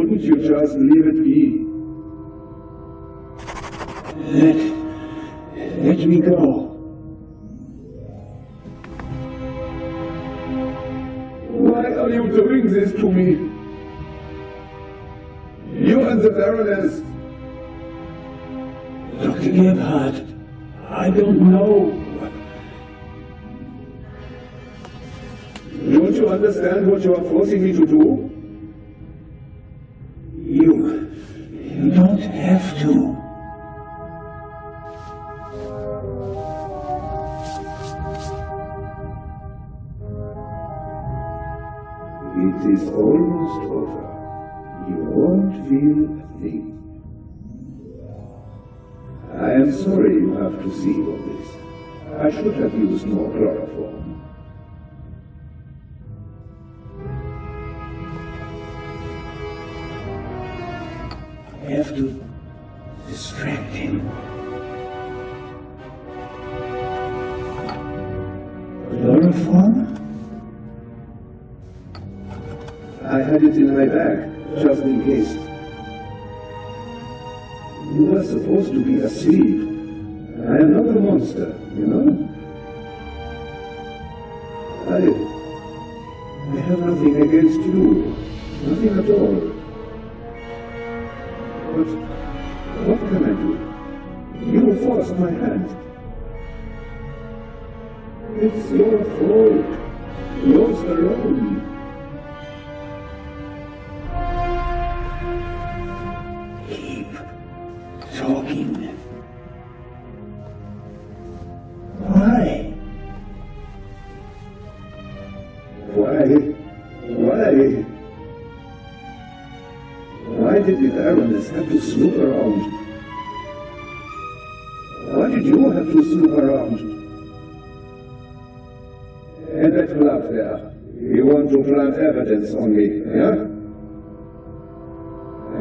couldn't you just leave it be? Let me go. Why are you doing this to me? You and the Baroness. Dr. Gebhardt, I don't know. Don't you understand what you are forcing me to do? You don't have to. It is almost over. You won't feel a thing. I am sorry you have to see all this. I should have used more chloroform. I have to distract him. Chloroform? I had it in my bag, just in case. You were supposed to be asleep. I am not a monster, you know? I have nothing against you. Nothing at all. But what can I do? You forced my hand. It's your fault. Yours alone. Talking. Why? Why did the Baroness have to snoop around? Why did you have to snoop around? And that glove there. You want to plant evidence on me, yeah?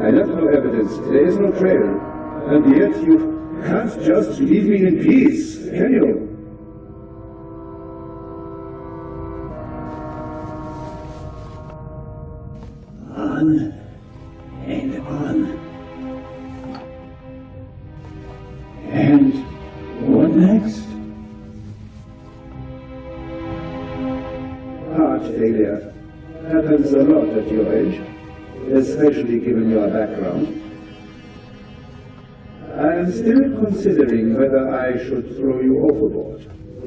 I left no evidence. There is no trail. And yet you can't just leave me in peace, can you? On and on. And what next? Heart failure happens a lot at your age, especially given your background. I am still considering whether I should throw you overboard.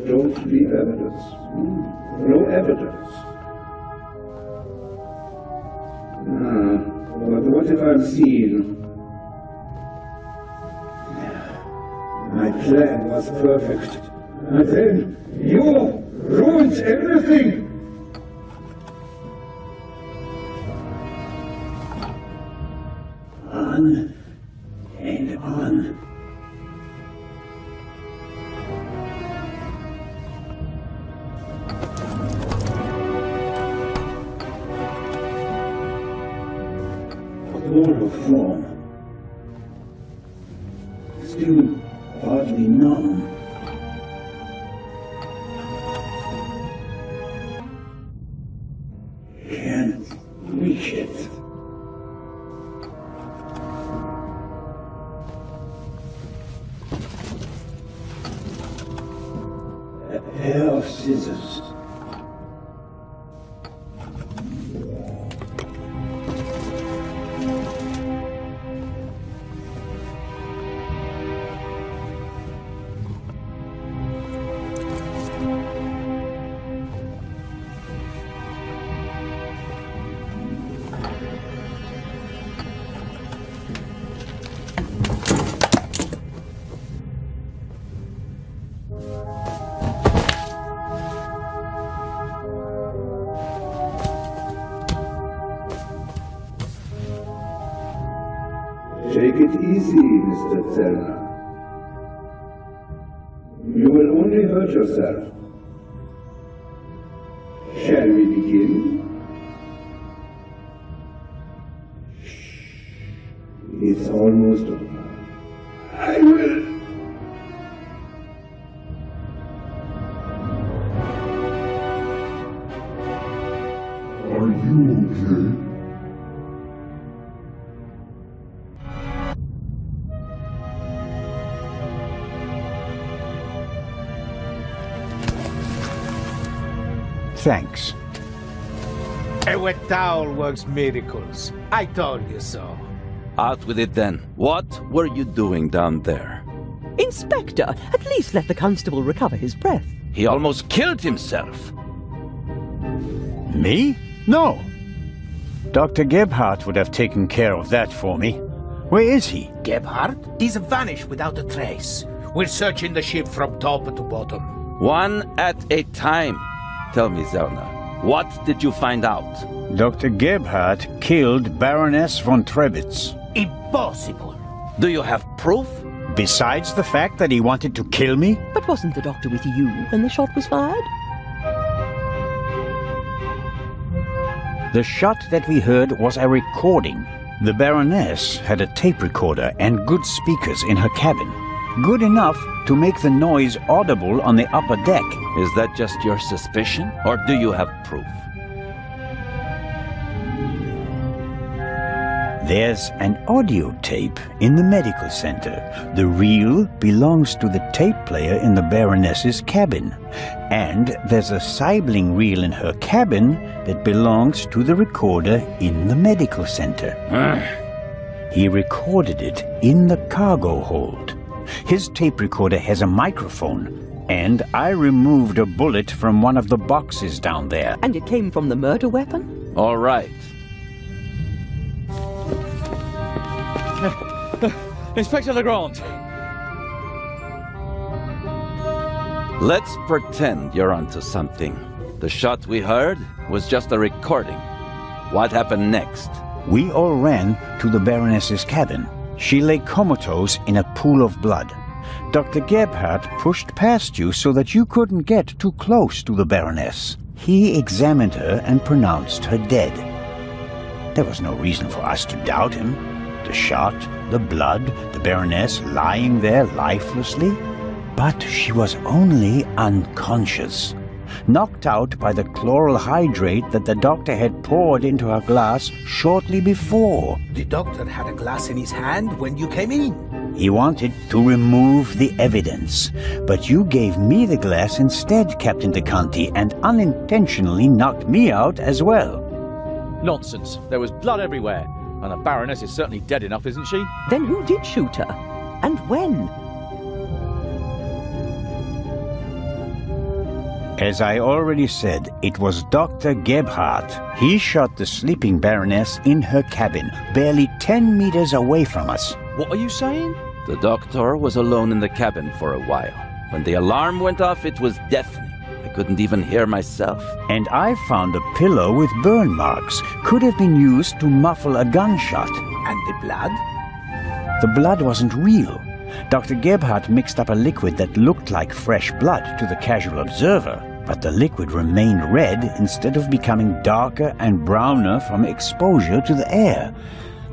Don't leave evidence. No evidence. But what if I'm seen? My plan was perfect. And then you ruined everything! On and on. Chloroform. Still hardly numb. Can't reach it. A pair of scissors. Take it easy, Mr. Zellner. You will only hurt yourself. Shall we begin? Shh. It's almost over. I will. Are you okay? Thanks. A wet towel works miracles. I told you so. Out with it then. What were you doing down there? Inspector, at least let the constable recover his breath. He almost killed himself. Me? No. Dr. Gebhardt would have taken care of that for me. Where is he? Gebhardt? He's vanished without a trace. We're searching the ship from top to bottom. One at a time. Tell me, Zelna, what did you find out? Dr. Gebhardt killed Baroness von Trebitz. Impossible. Do you have proof? Besides the fact that he wanted to kill me? But wasn't the doctor with you when the shot was fired? The shot that we heard was a recording. The Baroness had a tape recorder and good speakers in her cabin. Good enough to make the noise audible on the upper deck. Is that just your suspicion, or do you have proof? There's an audio tape in the medical center. The reel belongs to the tape player in the Baroness's cabin. And there's a sibling reel in her cabin that belongs to the recorder in the medical center. He recorded it in the cargo hold. His tape recorder has a microphone, and I removed a bullet from one of the boxes down there. And it came from the murder weapon? All right. Inspector Legrand! Let's pretend you're onto something. The shot we heard was just a recording. What happened next? We all ran to the Baroness's cabin. She lay comatose in a pool of blood. Dr. Gebhardt pushed past you so that you couldn't get too close to the Baroness. He examined her and pronounced her dead. There was no reason for us to doubt him. The shot, the blood, the Baroness lying there lifelessly. But she was only unconscious, knocked out by the chloral hydrate that the doctor had poured into her glass shortly before. The doctor had a glass in his hand when you came in. He wanted to remove the evidence, but you gave me the glass instead, Captain DeConti, and unintentionally knocked me out as well. Nonsense. There was blood everywhere. And the Baroness is certainly dead enough, isn't she? Then who did shoot her? And when? As I already said, it was Dr. Gebhardt. He shot the sleeping Baroness in her cabin, barely 10 meters away from us. What are you saying? The doctor was alone in the cabin for a while. When the alarm went off, it was deafening. I couldn't even hear myself. And I found a pillow with burn marks. Could have been used to muffle a gunshot. And the blood? The blood wasn't real. Dr. Gebhardt mixed up a liquid that looked like fresh blood to the casual observer, but the liquid remained red instead of becoming darker and browner from exposure to the air.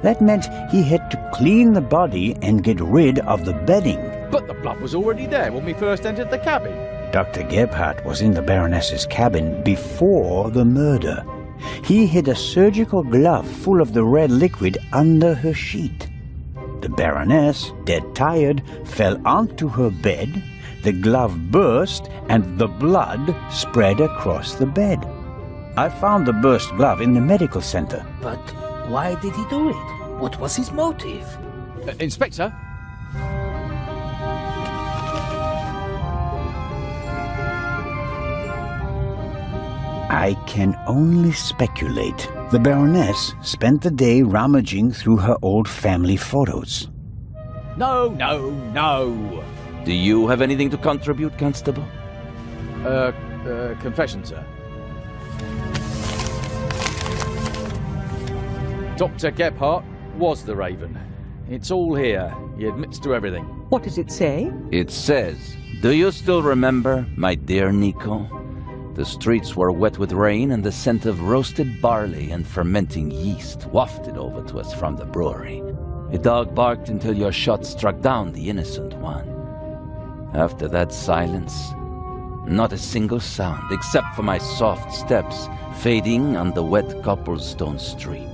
That meant he had to clean the body and get rid of the bedding. But the blood was already there when we first entered the cabin. Dr. Gebhardt was in the Baroness's cabin before the murder. He hid a surgical glove full of the red liquid under her sheet. The Baroness, dead tired, fell onto her bed. The glove burst and the blood spread across the bed. I found the burst glove in the medical center. But why did he do it? What was his motive? Inspector? I can only speculate. The Baroness spent the day rummaging through her old family photos. No. Do you have anything to contribute, Constable? Confession, sir. Dr. Gebhardt was the Raven. It's all here. He admits to everything. What does it say? It says, "Do you still remember, my dear Nico? The streets were wet with rain, and the scent of roasted barley and fermenting yeast wafted over to us from the brewery. A dog barked until your shot struck down the innocent one. After that silence, not a single sound, except for my soft steps fading on the wet cobblestone street.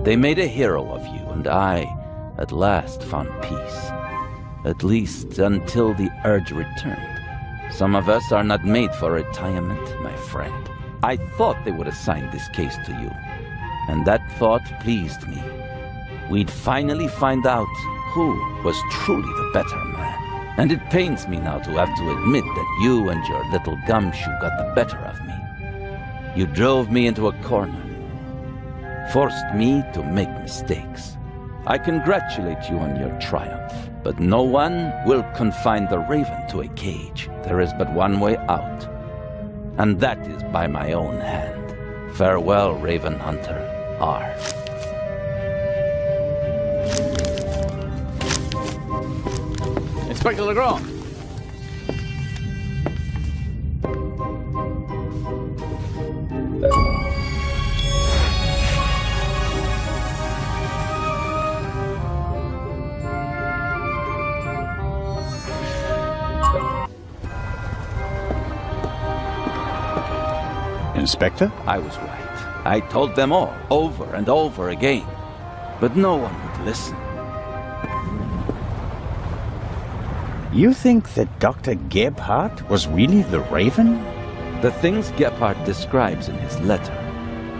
They made a hero of you, and I, at last, found peace. At least until the urge returned. Some of us are not made for retirement, my friend. I thought they would assign this case to you, and that thought pleased me. We'd finally find out who was truly the better man. And it pains me now to have to admit that you and your little gumshoe got the better of me. You drove me into a corner, forced me to make mistakes. I congratulate you on your triumph, but no one will confine the Raven to a cage. There is but one way out, and that is by my own hand. Farewell, Raven Hunter R. Inspector Legrand. Inspector? I was right. I told them all, over and over again. But no one would listen. You think that Dr. Gebhardt was really the Raven? The things Gebhardt describes in his letter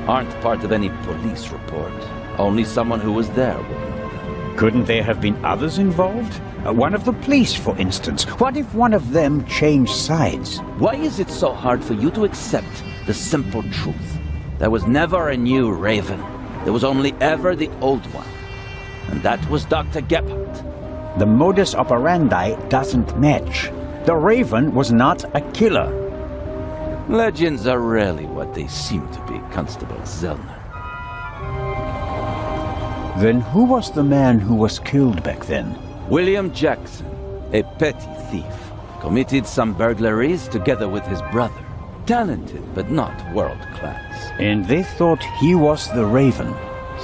aren't part of any police report. Only someone who was there would know them. Couldn't there have been others involved? One of the police, for instance. What if one of them changed sides? Why is it so hard for you to accept the simple truth? There was never a new Raven. There was only ever the old one. And that was Dr. Gebhardt. The modus operandi doesn't match. The Raven was not a killer. Legends are rarely what they seem to be, Constable Zellner. Then who was the man who was killed back then? William Jackson, a petty thief, committed some burglaries together with his brother. Talented, but not world-class. And they thought he was the Raven.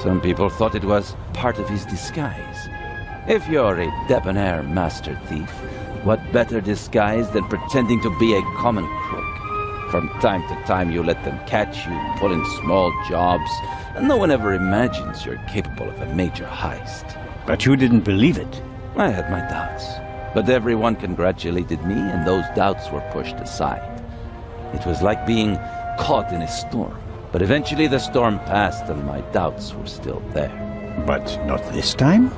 Some people thought it was part of his disguise. If you're a debonair master thief, what better disguise than pretending to be a common crook? From time to time you let them catch you pulling small jobs, and no one ever imagines you're capable of a major heist. But you didn't believe it. I had my doubts, but everyone congratulated me and those doubts were pushed aside. It was like being caught in a storm, but eventually the storm passed and my doubts were still there. But not this time?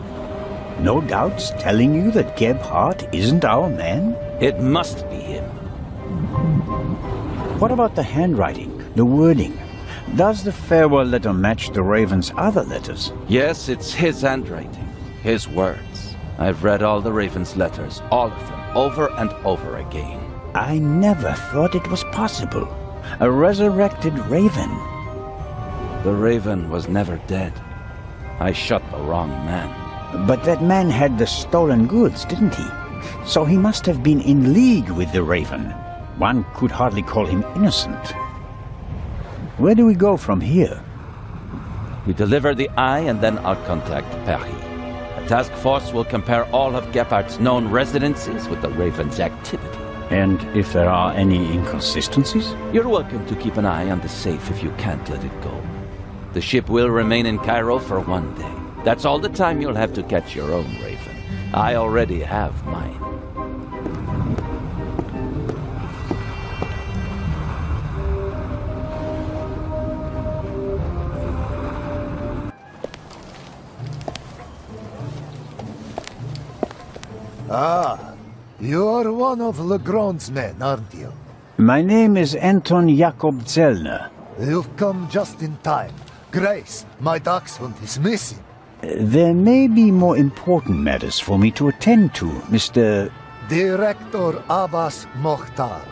No doubts telling you that Gebhardt isn't our man? It must be him. What about the handwriting, the wording? Does the farewell letter match the Raven's other letters? Yes, it's his handwriting, his words. I've read all the Raven's letters, all of them, over and over again. I never thought it was possible. A resurrected Raven. The Raven was never dead. I shot the wrong man. But that man had the stolen goods, didn't he? So he must have been in league with the Raven. One could hardly call him innocent. Where do we go from here? We deliver the eye and then I'll contact Paris. A task force will compare all of Gebhardt's known residences with the Raven's activity. And if there are any inconsistencies? You're welcome to keep an eye on the safe if you can't let it go. The ship will remain in Cairo for 1 day. That's all the time you'll have to catch your own Raven. I already have mine. Ah, you're one of Legrand's men, aren't you? My name is Anton Jakob Zellner. You've come just in time. Grace, my dachshund, is missing. There may be more important matters for me to attend to, Mr. Director Abbas Mokhtar.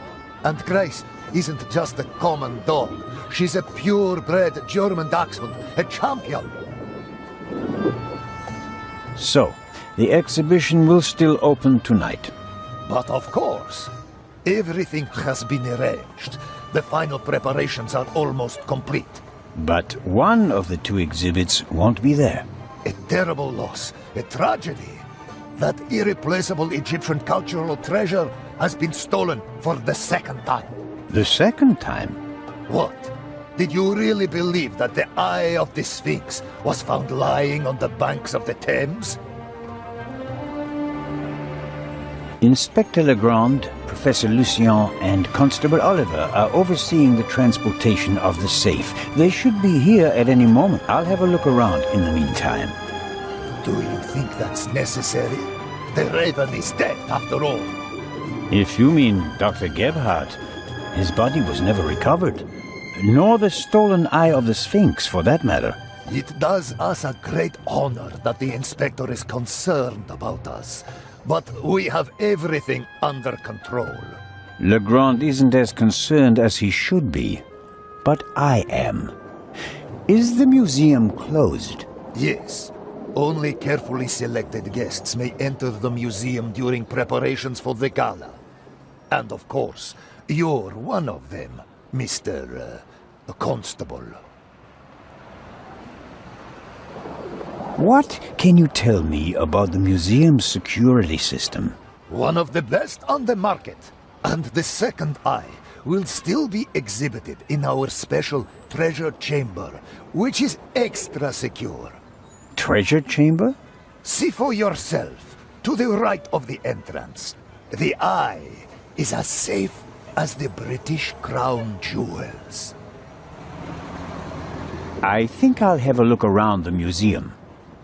And Grace isn't just a common dog. She's a purebred German dachshund, a champion. So, the exhibition will still open tonight. But of course, everything has been arranged. The final preparations are almost complete. But one of the two exhibits won't be there. A terrible loss, a tragedy. That irreplaceable Egyptian cultural treasure has been stolen for the second time. The second time? What? Did you really believe that the Eye of the Sphinx was found lying on the banks of the Thames? Inspector Legrand, Professor Lucien, and Constable Oliver are overseeing the transportation of the safe. They should be here at any moment. I'll have a look around in the meantime. Do you think that's necessary? The Raven is dead, after all. If you mean Dr. Gebhardt, his body was never recovered. Nor the stolen eye of the Sphinx, for that matter. It does us a great honor that the Inspector is concerned about us. But we have everything under control. Legrand isn't as concerned as he should be. But I am. Is the museum closed? Yes. Only carefully selected guests may enter the museum during preparations for the gala. And of course, you're one of them, Mr. Constable. What can you tell me about the museum's security system? One of the best on the market. And the second eye will still be exhibited in our special treasure chamber, which is extra secure. Treasure chamber? See for yourself, to the right of the entrance. The eye is as safe as the British Crown jewels. I think I'll have a look around the museum.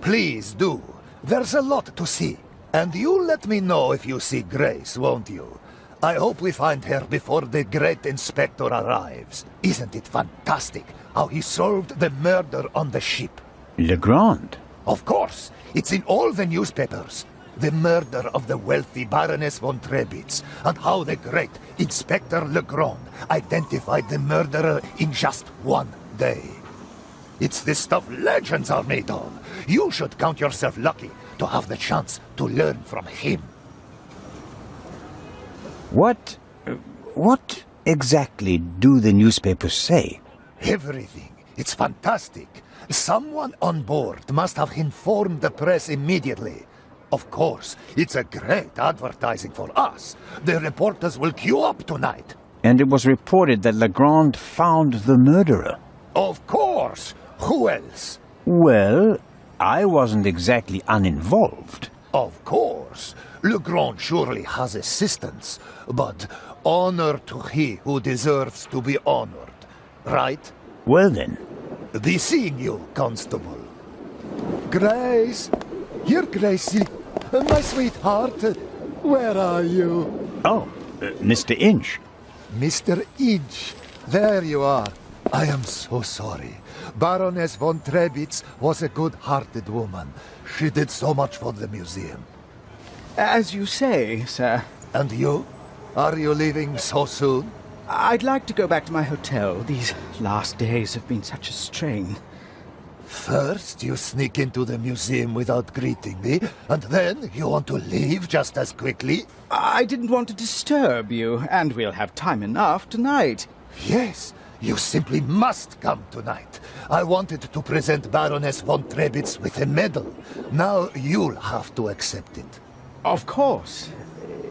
Please do. There's a lot to see. And you let me know if you see Grace, won't you? I hope we find her before the great inspector arrives. Isn't it fantastic how he solved the murder on the ship? Legrand? Of course. It's in all the newspapers. The murder of the wealthy Baroness von Trebitz, and how the great Inspector Legrand identified the murderer in just one day. It's the stuff legends are made of. You should count yourself lucky to have the chance to learn from him. What exactly do the newspapers say? Everything. It's fantastic. Someone on board must have informed the press immediately. Of course, it's a great advertising for us. The reporters will queue up tonight. And it was reported that Legrand found the murderer. Of course! Who else? Well, I wasn't exactly uninvolved. Of course. Legrand surely has assistants, but honor to he who deserves to be honored, right? Well then. Be seeing you, Constable. Grace! Here, Gracie. My sweetheart. Where are you? Oh, Mr. Inch. Mr. Inch. There you are. I am so sorry. Baroness von Trebitz was a good-hearted woman. She did so much for the museum. As you say, sir. And you? Are you leaving so soon? I'd like to go back to my hotel. These last days have been such a strain. First, you sneak into the museum without greeting me, and then you want to leave just as quickly? I didn't want to disturb you, and we'll have time enough tonight. Yes, you simply must come tonight. I wanted to present Baroness von Trebitz with a medal. Now you'll have to accept it. Of course,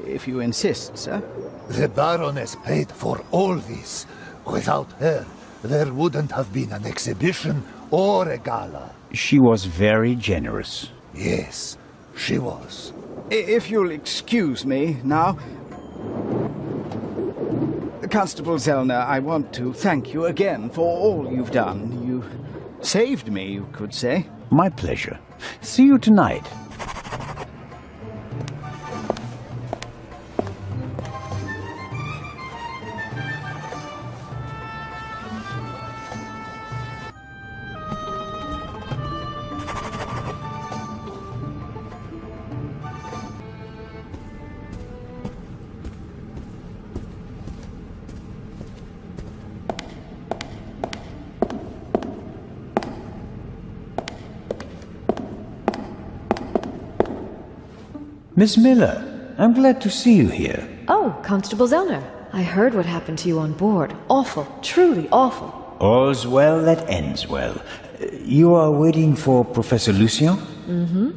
if you insist, sir. The Baroness paid for all this. Without her, there wouldn't have been an exhibition or a gala. She was very generous. Yes, she was. If you'll excuse me now. Constable Zellner, I want to thank you again for all you've done. You saved me, you could say. My pleasure. See you tonight. Miss Miller, I'm glad to see you here. Oh, Constable Zellner. I heard what happened to you on board. Awful. Truly awful. All's well that ends well. You are waiting for Professor Lucien? Mm-hmm.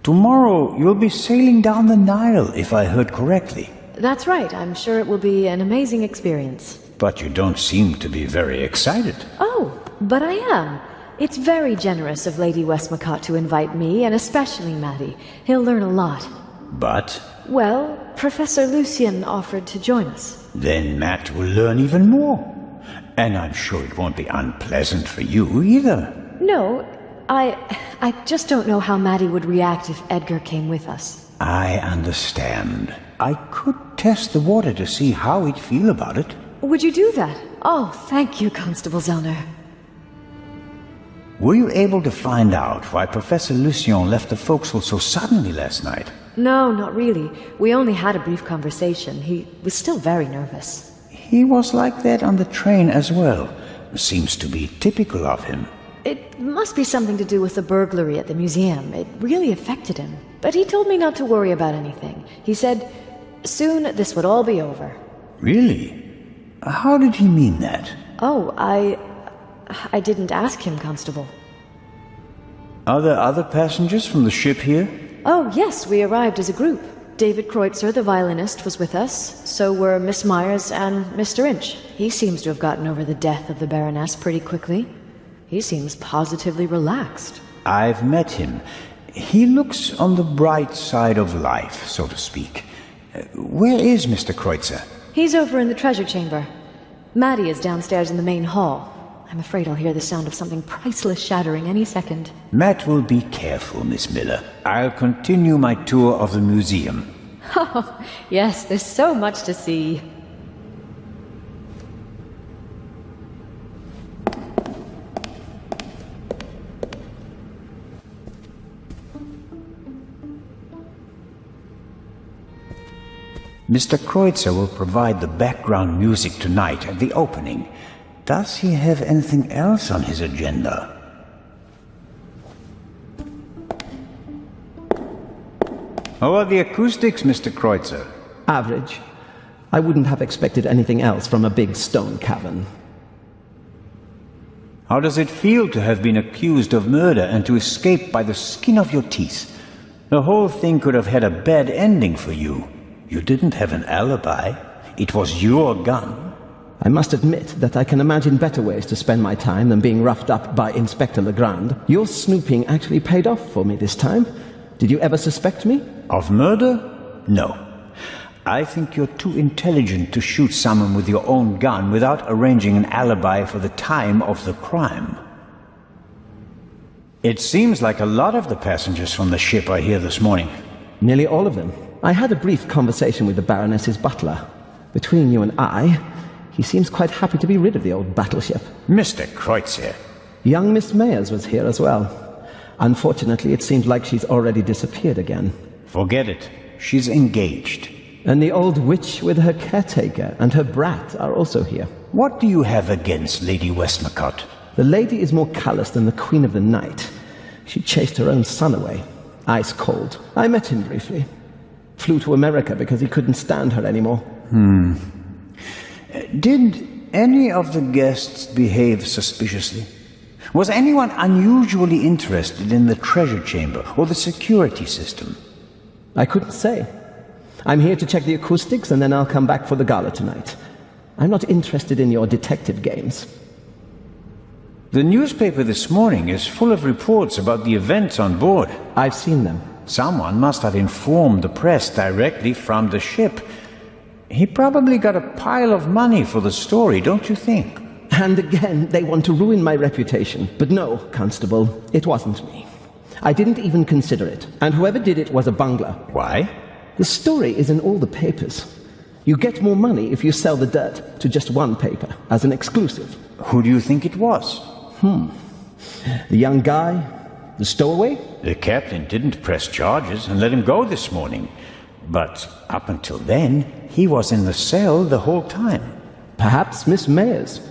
Tomorrow you'll be sailing down the Nile, if I heard correctly. That's right. I'm sure it will be an amazing experience. But you don't seem to be very excited. Oh, but I am. It's very generous of Lady Westmacott to invite me, and especially Matty. He'll learn a lot. But Well, Professor Lucien offered to join us. then Matt will learn even more. And I'm sure it won't be unpleasant for you either. No, I just don't know how Maddie would react if Edgar came with us. I understand. I could test the water to see how he'd feel about it. Would you do that? Oh, thank you, Constable Zellner. Were you able to find out why Professor Lucien left the forecastle so suddenly last night? No, not really. We only had a brief conversation. He was still very nervous. He was like that on the train as well. Seems to be typical of him. It must be something to do with the burglary at the museum. It really affected him. But he told me not to worry about anything. He said, soon this would all be over. Really? How did he mean that? Oh, I didn't ask him, Constable. Are there other passengers from the ship here? Oh, yes, we arrived as a group. David Kreutzer, the violinist, was with us. So were Miss Myers and Mr. Inch. He seems to have gotten over the death of the Baroness pretty quickly. He seems positively relaxed. I've met him. He looks on the bright side of life, so to speak. Where is Mr. Kreutzer? He's over in the treasure chamber. Maddie is downstairs in the main hall. I'm afraid I'll hear the sound of something priceless shattering any second. Matt will be careful, Miss Miller. I'll continue my tour of the museum. Oh, yes, there's so much to see. Mr. Kreutzer will provide the background music tonight at the opening. Does he have anything else on his agenda? How are the acoustics, Mr. Kreutzer? Average. I wouldn't have expected anything else from a big stone cavern. How does it feel to have been accused of murder and to escape by the skin of your teeth? The whole thing could have had a bad ending for you. You didn't have an alibi. It was your gun. I must admit that I can imagine better ways to spend my time than being roughed up by Inspector Legrand. Your snooping actually paid off for me this time. Did you ever suspect me? Of murder? No. I think you're too intelligent to shoot someone with your own gun without arranging an alibi for the time of the crime. It seems like a lot of the passengers from the ship are here this morning. Nearly all of them. I had a brief conversation with the Baroness's butler. Between you and I, he seems quite happy to be rid of the old battleship. Mr. Kreutzer. Young Miss Mayers was here as well. Unfortunately, it seems like she's already disappeared again. Forget it. She's engaged. And the old witch with her caretaker and her brat are also here. What do you have against Lady Westmacott? The lady is more callous than the Queen of the Night. She chased her own son away. Ice cold. I met him briefly. Flew to America because he couldn't stand her anymore. Did any of the guests behave suspiciously? Was anyone unusually interested in the treasure chamber or the security system? I couldn't say. I'm here to check the acoustics and then I'll come back for the gala tonight. I'm not interested in your detective games. The newspaper this morning is full of reports about the events on board. I've seen them. Someone must have informed the press directly from the ship. He probably got a pile of money for the story, don't you think? And again, they want to ruin my reputation. But no, Constable, it wasn't me. I didn't even consider it. And whoever did it was a bungler. Why? The story is in all the papers. You get more money if you sell the dirt to just one paper, as an exclusive. Who do you think it was? The young guy? The stowaway? The captain didn't press charges and let him go this morning. But up until then, he was in the cell the whole time. Perhaps Miss Mayers.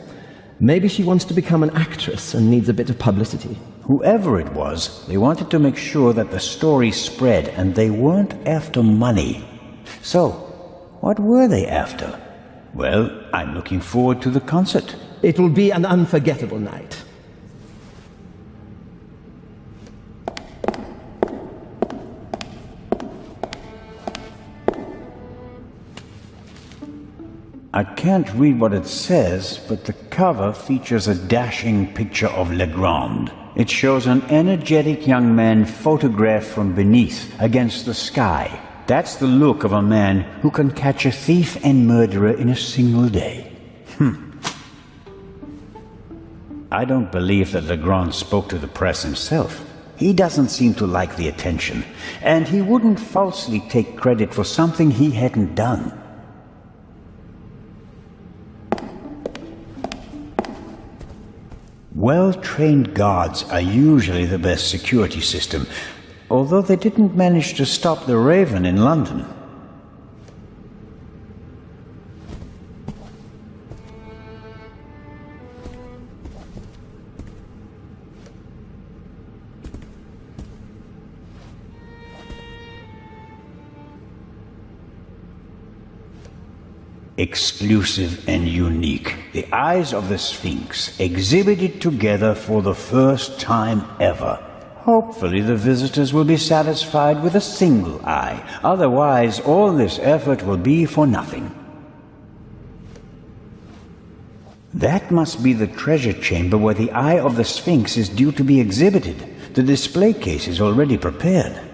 Maybe she wants to become an actress and needs a bit of publicity. Whoever it was, they wanted to make sure that the story spread, and they weren't after money. So, what were they after? Well, I'm looking forward to the concert. It will be an unforgettable night. I can't read what it says, but the cover features a dashing picture of Legrand. It shows an energetic young man photographed from beneath, against the sky. That's the look of a man who can catch a thief and murderer in a single day. I don't believe that Legrand spoke to the press himself. He doesn't seem to like the attention, and he wouldn't falsely take credit for something he hadn't done. Well-trained guards are usually the best security system, although they didn't manage to stop the Raven in London. Exclusive and unique. The eyes of the Sphinx, exhibited together for the first time ever. Hopefully the visitors will be satisfied with a single eye. Otherwise, all this effort will be for nothing. That must be the treasure chamber where the eye of the Sphinx is due to be exhibited. The display case is already prepared.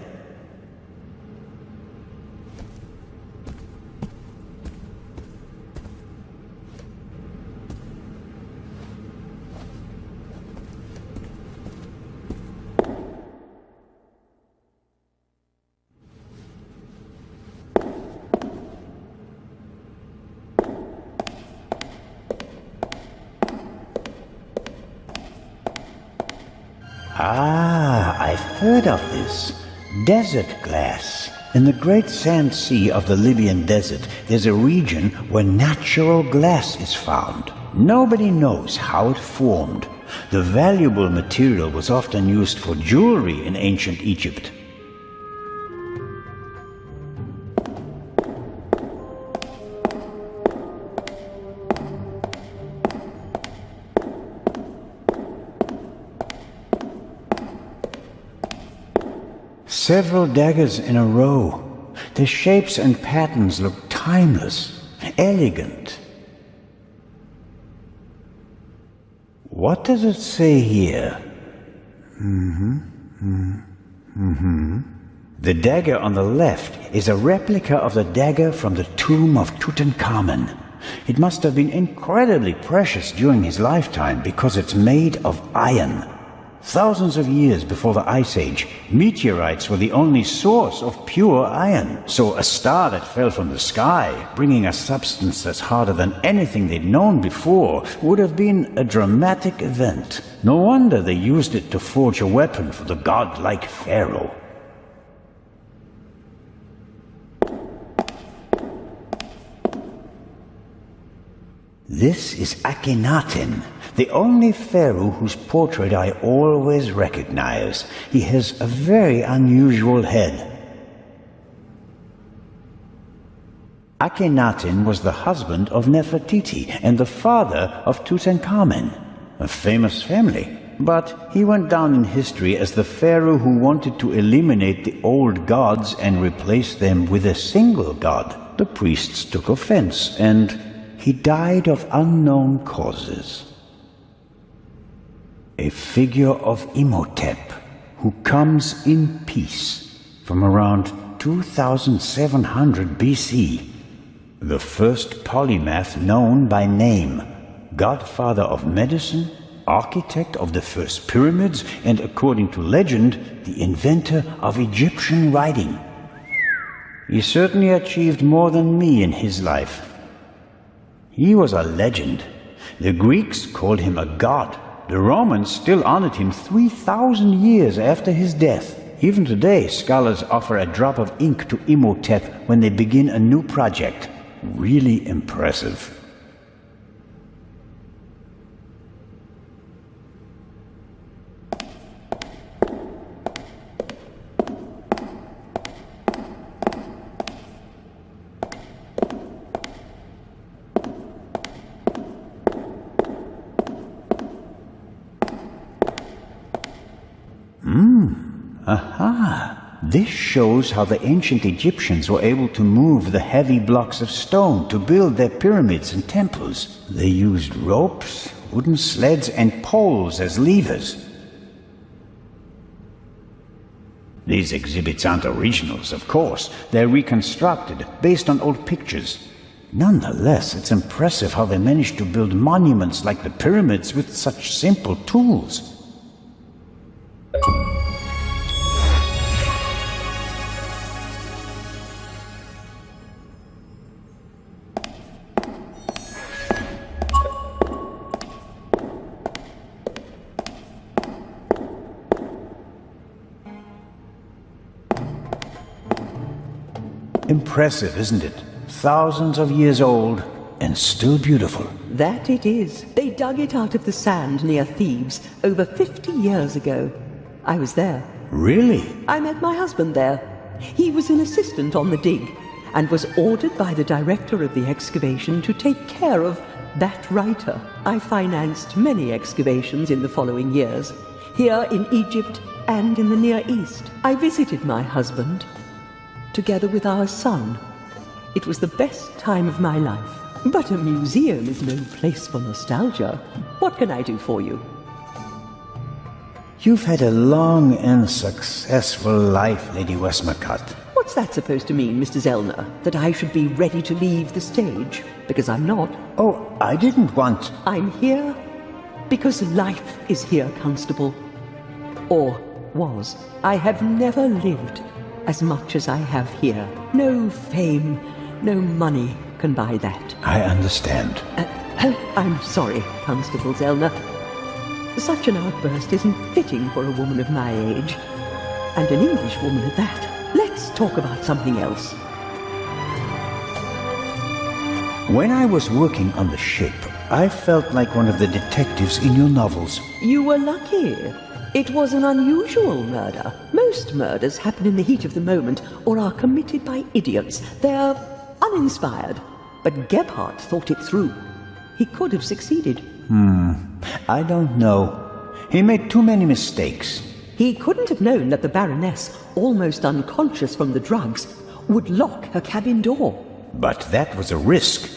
I've heard of this. Desert glass. In the great sand sea of the Libyan desert, there's a region where natural glass is found. Nobody knows how it formed. The valuable material was often used for jewelry in ancient Egypt. Several daggers in a row. Their shapes and patterns look timeless, elegant. What does it say here? The dagger on the left is a replica of the dagger from the tomb of Tutankhamun. It must have been incredibly precious during his lifetime because it's made of iron. Thousands of years before the Ice Age, meteorites were the only source of pure iron. So a star that fell from the sky, bringing a substance that's harder than anything they'd known before, would have been a dramatic event. No wonder they used it to forge a weapon for the godlike pharaoh. This is Akhenaten, the only pharaoh whose portrait I always recognize. He has a very unusual head. Akhenaten was the husband of Nefertiti and the father of Tutankhamun, a famous family. But he went down in history as the pharaoh who wanted to eliminate the old gods and replace them with a single god. The priests took offense, and he died of unknown causes. A figure of Imhotep, who comes in peace from around 2700 BC. The first polymath known by name, godfather of medicine, architect of the first pyramids, and according to legend, the inventor of Egyptian writing. He certainly achieved more than me in his life. He was a legend. The Greeks called him a god. The Romans still honored him 3,000 years after his death. Even today, scholars offer a drop of ink to Imhotep when they begin a new project. Really impressive. Aha! This shows how the ancient Egyptians were able to move the heavy blocks of stone to build their pyramids and temples. They used ropes, wooden sleds, and poles as levers. These exhibits aren't originals, of course. They're reconstructed, based on old pictures. Nonetheless, it's impressive how they managed to build monuments like the pyramids with such simple tools. Impressive, isn't it? Thousands of years old and still beautiful. That it is. They dug it out of the sand near Thebes over 50 years ago. I was there. Really? I met my husband there. He was an assistant on the dig and was ordered by the director of the excavation to take care of that writer. I financed many excavations in the following years, here in Egypt and in the Near East. I visited my husband, together with our son. It was the best time of my life. But a museum is no place for nostalgia. What can I do for you? You've had a long and successful life, Lady Westmacott. What's that supposed to mean, Mr. Zellner? That I should be ready to leave the stage? Because I'm not. Oh, I didn't want... I'm here because life is here, Constable. Or was. I have never lived as much as I have here. No fame, no money can buy that. I understand. I'm sorry, Constable Zellner. Such an outburst isn't fitting for a woman of my age. And an English woman at that. Let's talk about something else. When I was working on the ship, I felt like one of the detectives in your novels. You were lucky. It was an unusual murder. Most murders happen in the heat of the moment or are committed by idiots. They're uninspired. But Gebhardt thought it through. He could have succeeded. I don't know. He made too many mistakes. He couldn't have known that the Baroness, almost unconscious from the drugs, would lock her cabin door. But that was a risk.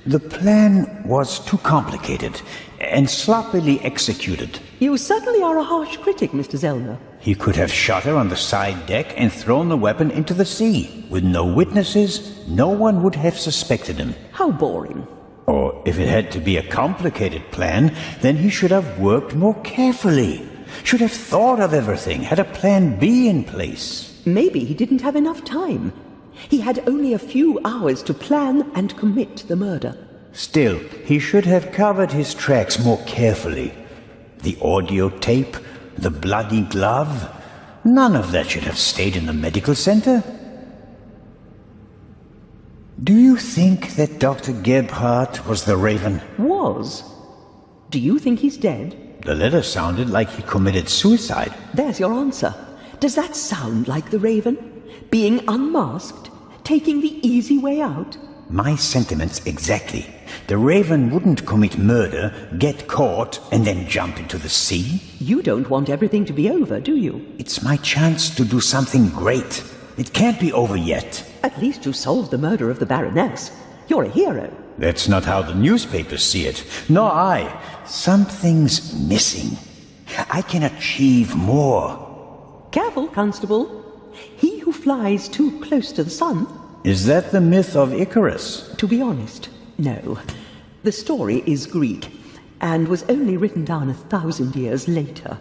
The plan was too complicated and sloppily executed. You certainly are a harsh critic, Mr. Zellner. He could have shot her on the side deck and thrown the weapon into the sea. With no witnesses, no one would have suspected him. How boring. Or if it had to be a complicated plan, then he should have worked more carefully. Should have thought of everything, had a plan B in place. Maybe he didn't have enough time. He had only a few hours to plan and commit the murder. Still, he should have covered his tracks more carefully. The audio tape, the bloody glove, none of that should have stayed in the medical center. Do you think that Dr. Gebhardt was the Raven? Was? Do you think he's dead? The letter sounded like he committed suicide. There's your answer. Does that sound like the Raven? Being unmasked? Taking the easy way out? My sentiments exactly. The Raven wouldn't commit murder, get caught, and then jump into the sea. You don't want everything to be over, do you? It's my chance to do something great. It can't be over yet. At least you solved the murder of the Baroness. You're a hero. That's not how the newspapers see it. Nor I. Something's missing. I can achieve more. Careful, Constable. He who flies too close to the sun... Is that the myth of Icarus? To be honest, no. The story is Greek, and was only written down 1,000 years later.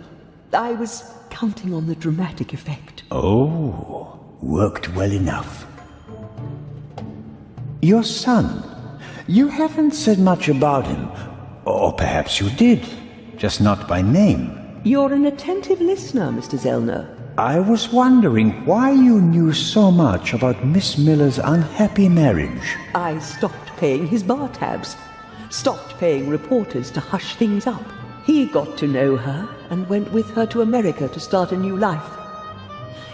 I was counting on the dramatic effect. Oh, worked well enough. Your son. You haven't said much about him. Or perhaps you did, just not by name. You're an attentive listener, Mr. Zellner. I was wondering why you knew so much about Miss Miller's unhappy marriage. I stopped paying his bar tabs. Stopped paying reporters to hush things up. He got to know her and went with her to America to start a new life.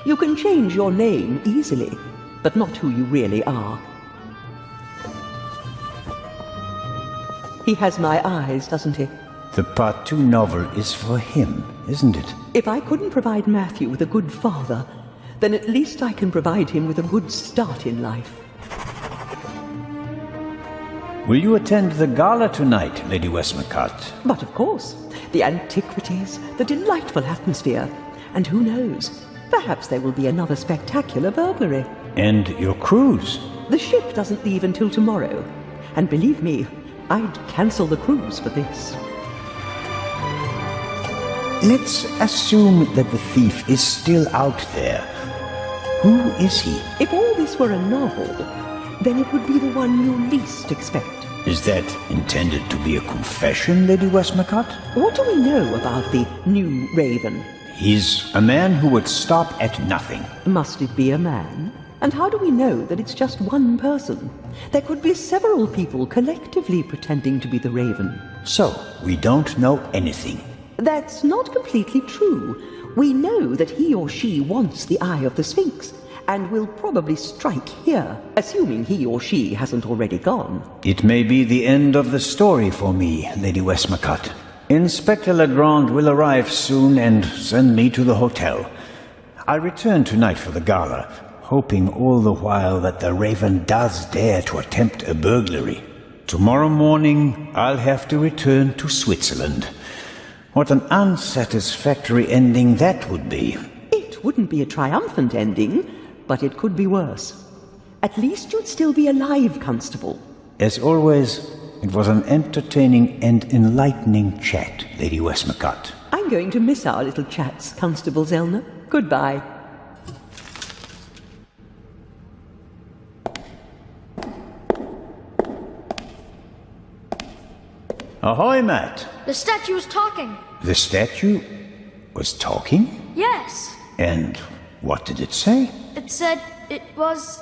You can change your name easily, but not who you really are. He has my eyes, doesn't he? The Part 2 novel is for him, isn't it? If I couldn't provide Matthew with a good father, then at least I can provide him with a good start in life. Will you attend the gala tonight, Lady Westmacott? But of course. The antiquities, the delightful atmosphere. And who knows, perhaps there will be another spectacular burglary. And your cruise? The ship doesn't leave until tomorrow. And believe me, I'd cancel the cruise for this. Let's assume that the thief is still out there. Who is he? If all this were a novel, then it would be the one you least expect. Is that intended to be a confession, Lady Westmacott? What do we know about the new Raven? He's a man who would stop at nothing. Must it be a man? And how do we know that it's just one person? There could be several people collectively pretending to be the Raven. So, we don't know anything. That's not completely true. We know that he or she wants the Eye of the Sphinx, and will probably strike here, assuming he or she hasn't already gone. It may be the end of the story for me, Lady Westmacott. Inspector Legrand will arrive soon and send me to the hotel. I'll return tonight for the gala, hoping all the while that the Raven does dare to attempt a burglary. Tomorrow morning, I'll have to return to Switzerland. What an unsatisfactory ending that would be. It wouldn't be a triumphant ending, but it could be worse. At least you'd still be alive, Constable. As always, it was an entertaining and enlightening chat, Lady Westmacott. I'm going to miss our little chats, Constable Zellner. Goodbye. Ahoy, Matt. The statue was talking. The statue was talking? Yes. And what did it say? It said it was...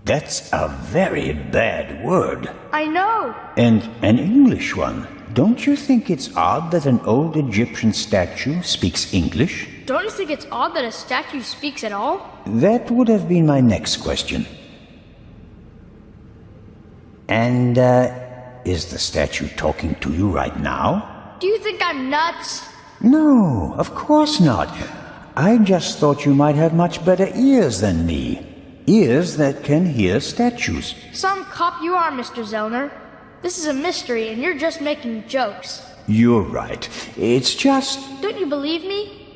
That's a very bad word. I know. And an English one. Don't you think it's odd that an old Egyptian statue speaks English? Don't you think it's odd that a statue speaks at all? That would have been my next question. And, is the statue talking to you right now? Do you think I'm nuts? No, of course not. I just thought you might have much better ears than me. Ears that can hear statues. Some cop you are, Mr. Zellner. This is a mystery, and you're just making jokes. You're right. It's just... Don't you believe me?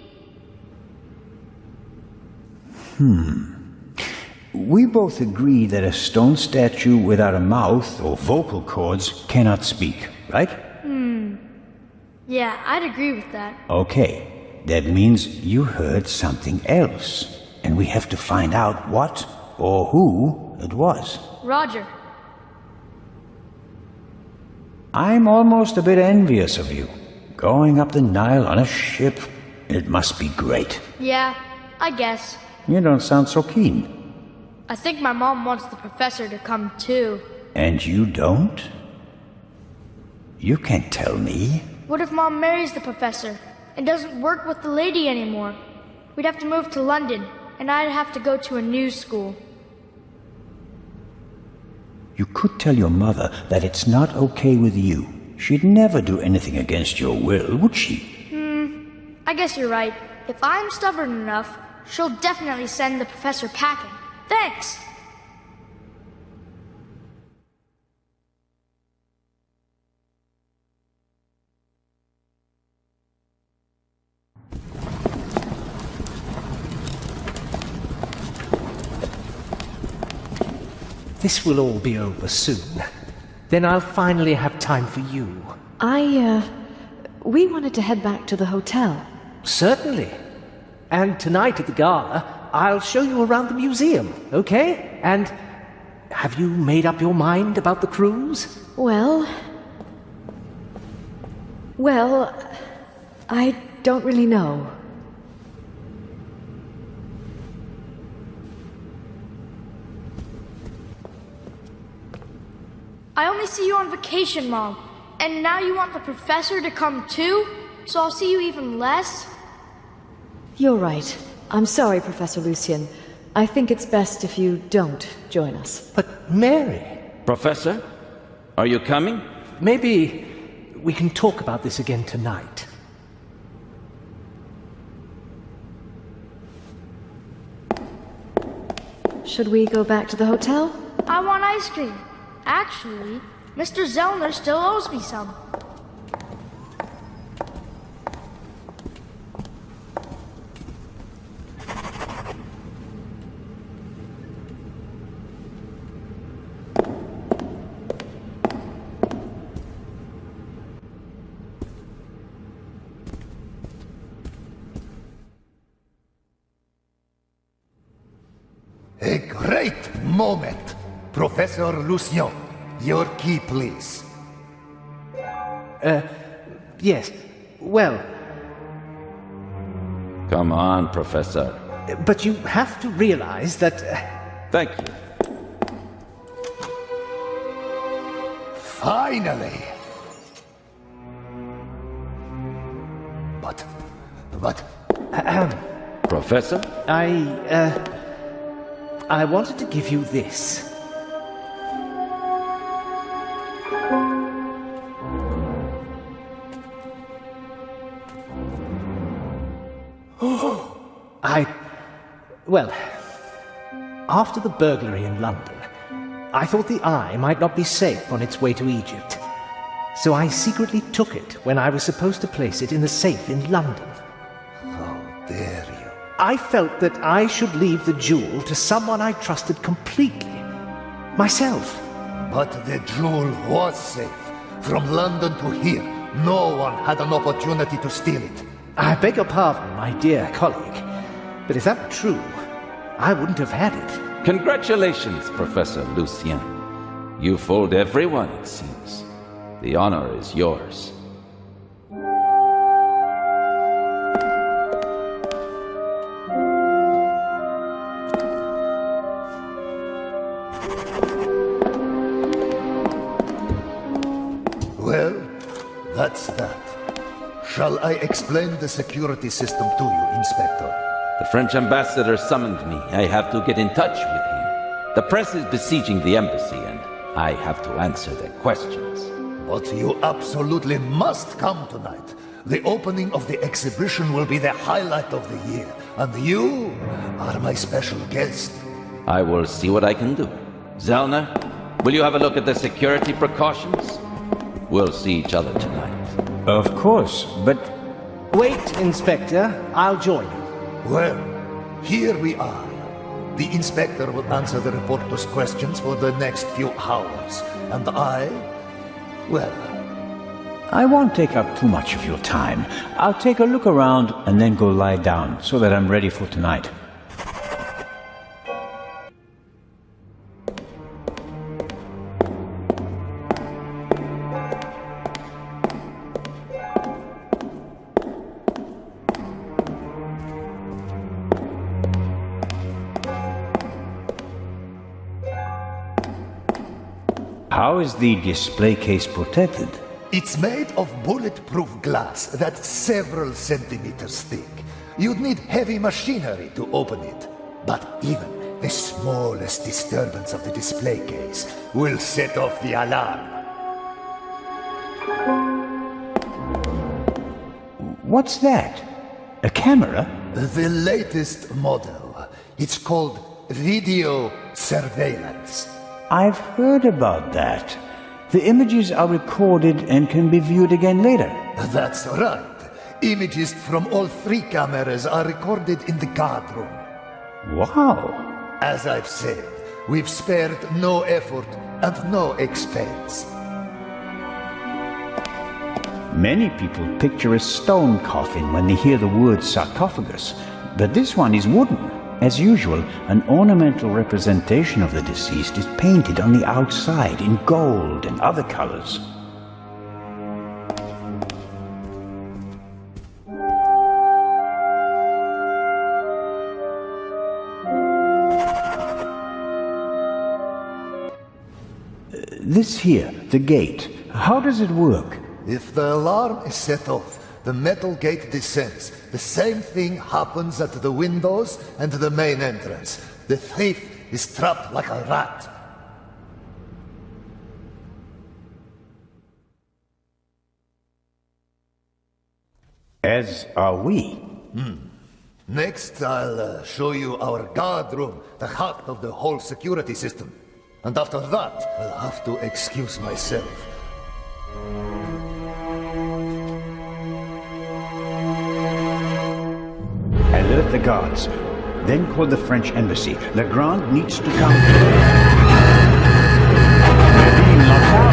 We both agree that a stone statue without a mouth or vocal cords cannot speak, right? Yeah, I'd agree with that. Okay, that means you heard something else, and we have to find out what or who it was. Roger. I'm almost a bit envious of you. Going up the Nile on a ship, it must be great. Yeah, I guess. You don't sound so keen. I think my mom wants the professor to come too. And you don't? You can't tell me. What if Mom marries the professor and doesn't work with the lady anymore? We'd have to move to London, and I'd have to go to a new school. You could tell your mother that it's not okay with you. She'd never do anything against your will, would she? I guess you're right. If I'm stubborn enough, she'll definitely send the professor packing. Thanks! This will all be over soon. Then I'll finally have time for you. We wanted to head back to the hotel. Certainly. And tonight at the gala, I'll show you around the museum, okay? And have you made up your mind about the cruise? Well, I don't really know. I only see you on vacation, Mom. And now you want the professor to come too? So I'll see you even less? You're right. I'm sorry, Professor Lucien. I think it's best if you don't join us. But Mary... Professor, are you coming? Maybe we can talk about this again tonight. Should we go back to the hotel? I want ice cream. Actually, Mr. Zellner still owes me some. moment. Professor Lucien, your key, please. Yes. Well, Come on, Professor. but you have to realize that... Thank you. Finally! But... Professor? I wanted to give you this. Well, after the burglary in London, I thought the eye might not be safe on its way to Egypt. So I secretly took it when I was supposed to place it in the safe in London. How dare you? I felt that I should leave the jewel to someone I trusted completely. Myself. But the jewel was safe. From London to here, no one had an opportunity to steal it. I beg your pardon, my dear colleague. But if that were true, I wouldn't have had it. Congratulations, Professor Lucien. You fooled everyone, it seems. The honor is yours. Well, that's that. Shall I explain the security system to you, Inspector? The French ambassador summoned me. I have to get in touch with him. The press is besieging the embassy, and I have to answer their questions. But you absolutely must come tonight. The opening of the exhibition will be the highlight of the year, and you are my special guest. I will see what I can do. Zellner, will you have a look at the security precautions? We'll see each other tonight. Of course, but... Wait, Inspector. I'll join you. Well, here we are. The Inspector will answer the reporter's questions for the next few hours. And well... I won't take up too much of your time. I'll take a look around and then go lie down so that I'm ready for tonight. How is the display case protected? It's made of bulletproof glass that's several centimeters thick. You'd need heavy machinery to open it. But even the smallest disturbance of the display case will set off the alarm. What's that? A camera? The latest model. It's called video surveillance. I've heard about that. The images are recorded and can be viewed again later. That's right. Images from all 3 cameras are recorded in the guard room. Wow. As I've said, we've spared no effort and no expense. Many people picture a stone coffin when they hear the word sarcophagus, but this one is wooden. As usual, an ornamental representation of the deceased is painted on the outside in gold and other colors. This here, the gate, how does it work? If the alarm is set off, the metal gate descends. The same thing happens at the windows and the main entrance. The thief is trapped like a rat. As are we. Next, I'll show you our guard room, the heart of the whole security system. And after that, I'll have to excuse myself. Alert the guards. Then call the French embassy. Legrand needs to come. We're being locked out.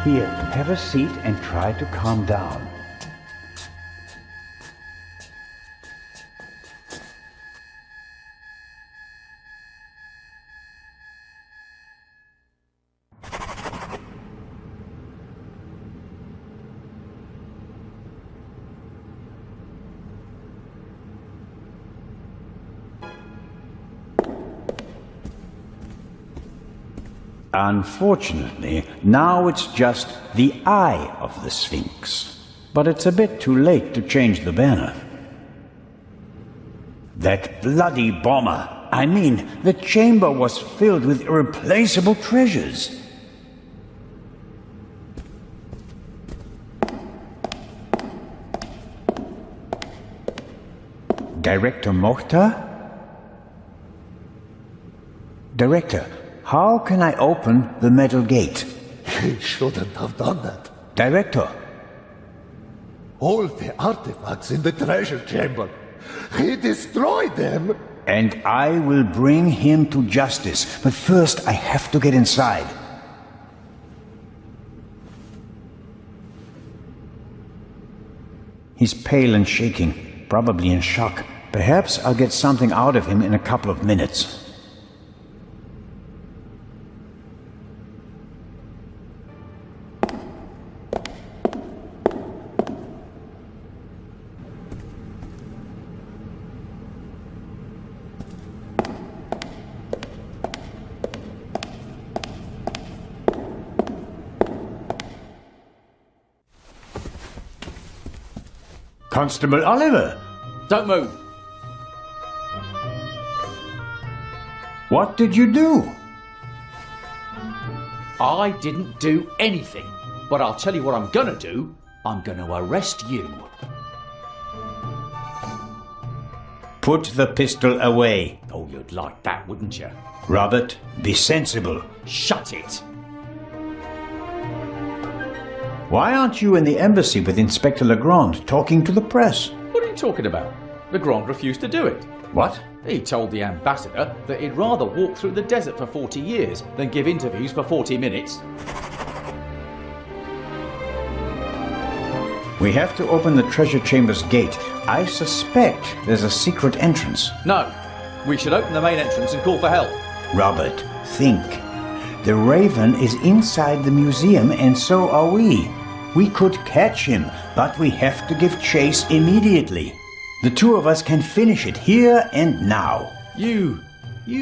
Here, have a seat and try to calm down. Unfortunately, now it's just the eye of the Sphinx. But it's a bit too late to change the banner. That bloody bomber! I mean, the chamber was filled with irreplaceable treasures. Director Mohta? Director, how can I open the metal gate? He shouldn't have done that. Director. All the artifacts in the treasure chamber. He destroyed them. And I will bring him to justice. But first, I have to get inside. He's pale and shaking, probably in shock. Perhaps I'll get something out of him in a couple of minutes. Constable Oliver! Don't move! What did you do? I didn't do anything. But I'll tell you what I'm gonna do. I'm gonna arrest you. Put the pistol away. Oh, you'd like that, wouldn't you? Robert, be sensible. Shut it! Why aren't you in the embassy with Inspector Legrand talking to the press? What are you talking about? Legrand refused to do it. What? He told the ambassador that he'd rather walk through the desert for 40 years than give interviews for 40 minutes. We have to open the treasure chamber's gate. I suspect there's a secret entrance. No. We should open the main entrance and call for help. Robert, think. The Raven is inside the museum and so are we. We could catch him, but we have to give chase immediately. The two of us can finish it here and now. You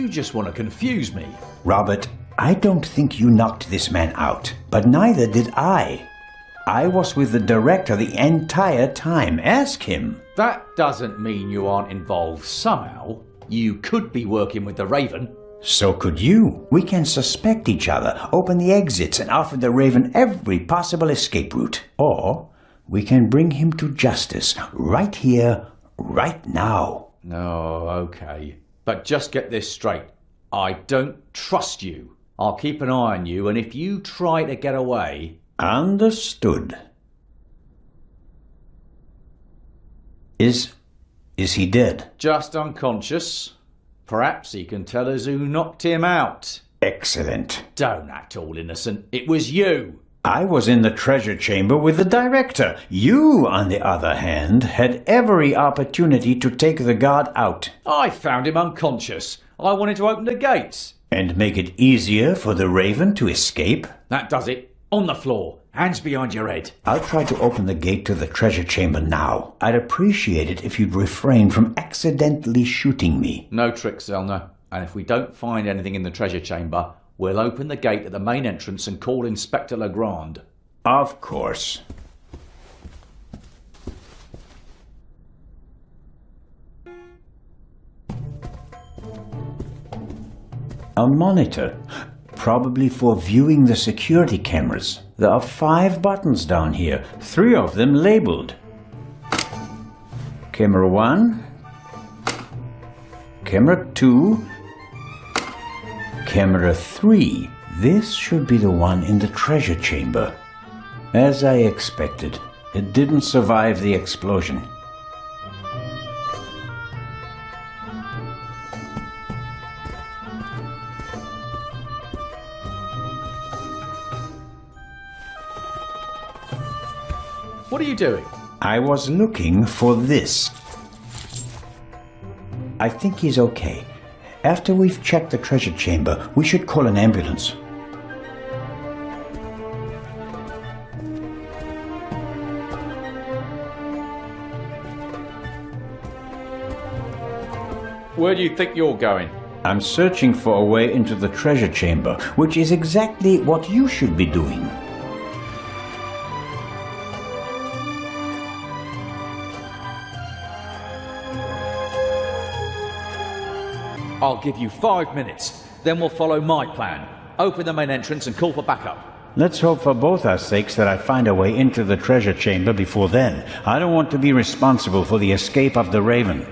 just want to confuse me. Robert, I don't think you knocked this man out, but neither did I. I was with the director the entire time. Ask him. That doesn't mean you aren't involved somehow. You could be working with the Raven. So could you. We can suspect each other, open the exits, and offer the Raven every possible escape route. Or we can bring him to justice right here, right now. Oh, okay. But just get this straight. I don't trust you. I'll keep an eye on you, and if you try to get away... Understood. Is he dead? Just unconscious. Perhaps he can tell us who knocked him out. Excellent. Don't act all innocent. It was you. I was in the treasure chamber with the director. You, on the other hand, had every opportunity to take the guard out. I found him unconscious. I wanted to open the gates. And make it easier for the Raven to escape? That does it. On the floor. Hands behind your head. I'll try to open the gate to the treasure chamber now. I'd appreciate it if you'd refrain from accidentally shooting me. No tricks, Zelna. And if we don't find anything in the treasure chamber, we'll open the gate at the main entrance and call Inspector Legrand. Of course. A monitor. Probably for viewing the security cameras. There are 5 buttons down here, 3 of them labeled. Camera 1, Camera 2, Camera 3. This should be the one in the treasure chamber. As I expected, it didn't survive the explosion. What are you doing? I was looking for this. I think he's okay. After we've checked the treasure chamber, we should call an ambulance. Where do you think you're going? I'm searching for a way into the treasure chamber, which is exactly what you should be doing. I'll give you 5 minutes. Then we'll follow my plan. Open the main entrance and call for backup. Let's hope for both our sakes that I find a way into the treasure chamber before then. I don't want to be responsible for the escape of the Raven.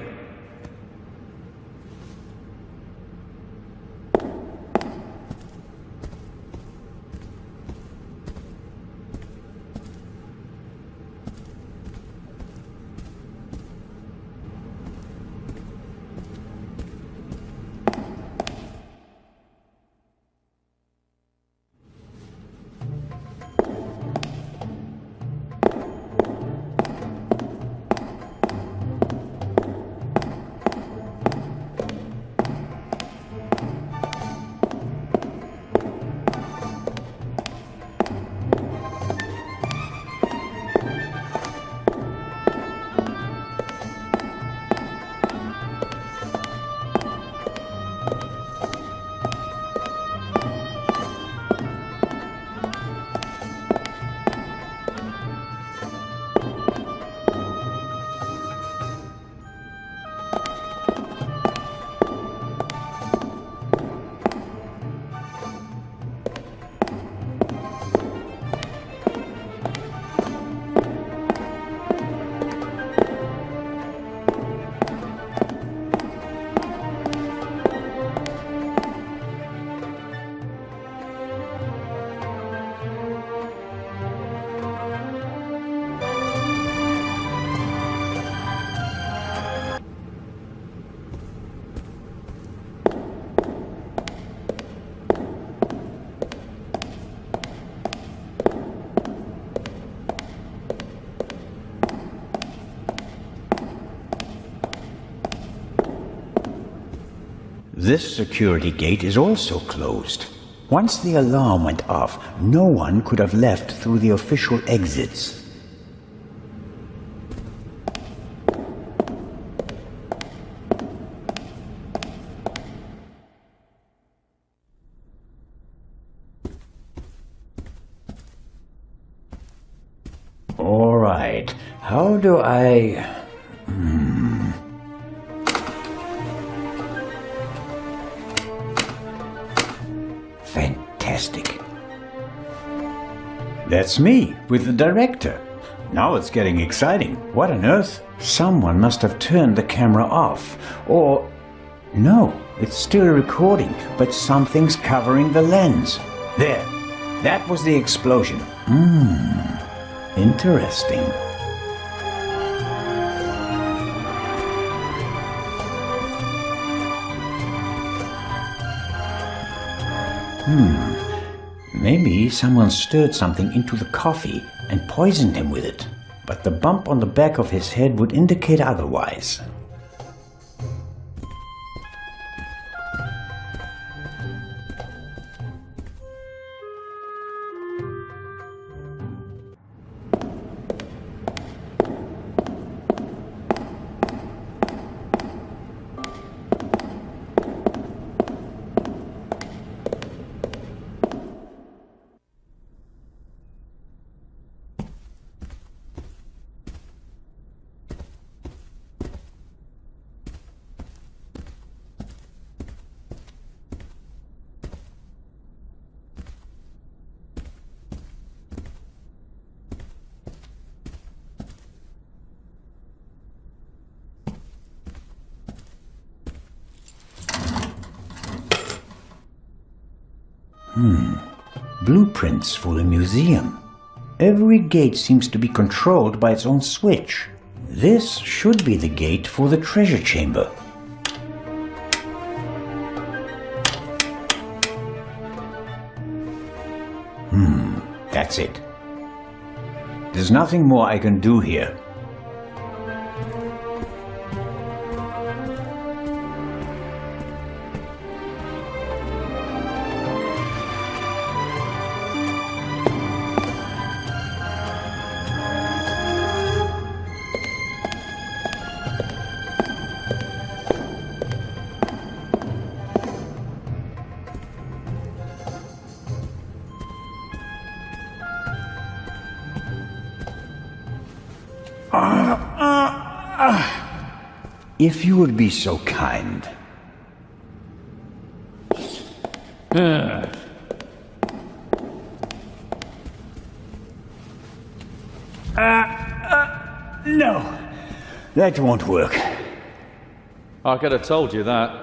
This security gate is also closed. Once the alarm went off, no one could have left through the official exits. All right, how do I... Fantastic. That's me, with the director. Now it's getting exciting. What on earth? Someone must have turned the camera off. Or... no, it's still recording, but something's covering the lens. There. That was the explosion. Interesting. Maybe someone stirred something into the coffee and poisoned him with it. But the bump on the back of his head would indicate otherwise. Blueprints for a museum. Every gate seems to be controlled by its own switch. This should be the gate for the treasure chamber. That's it. There's nothing more I can do here. If you would be so kind. No, that won't work. I could have told you that.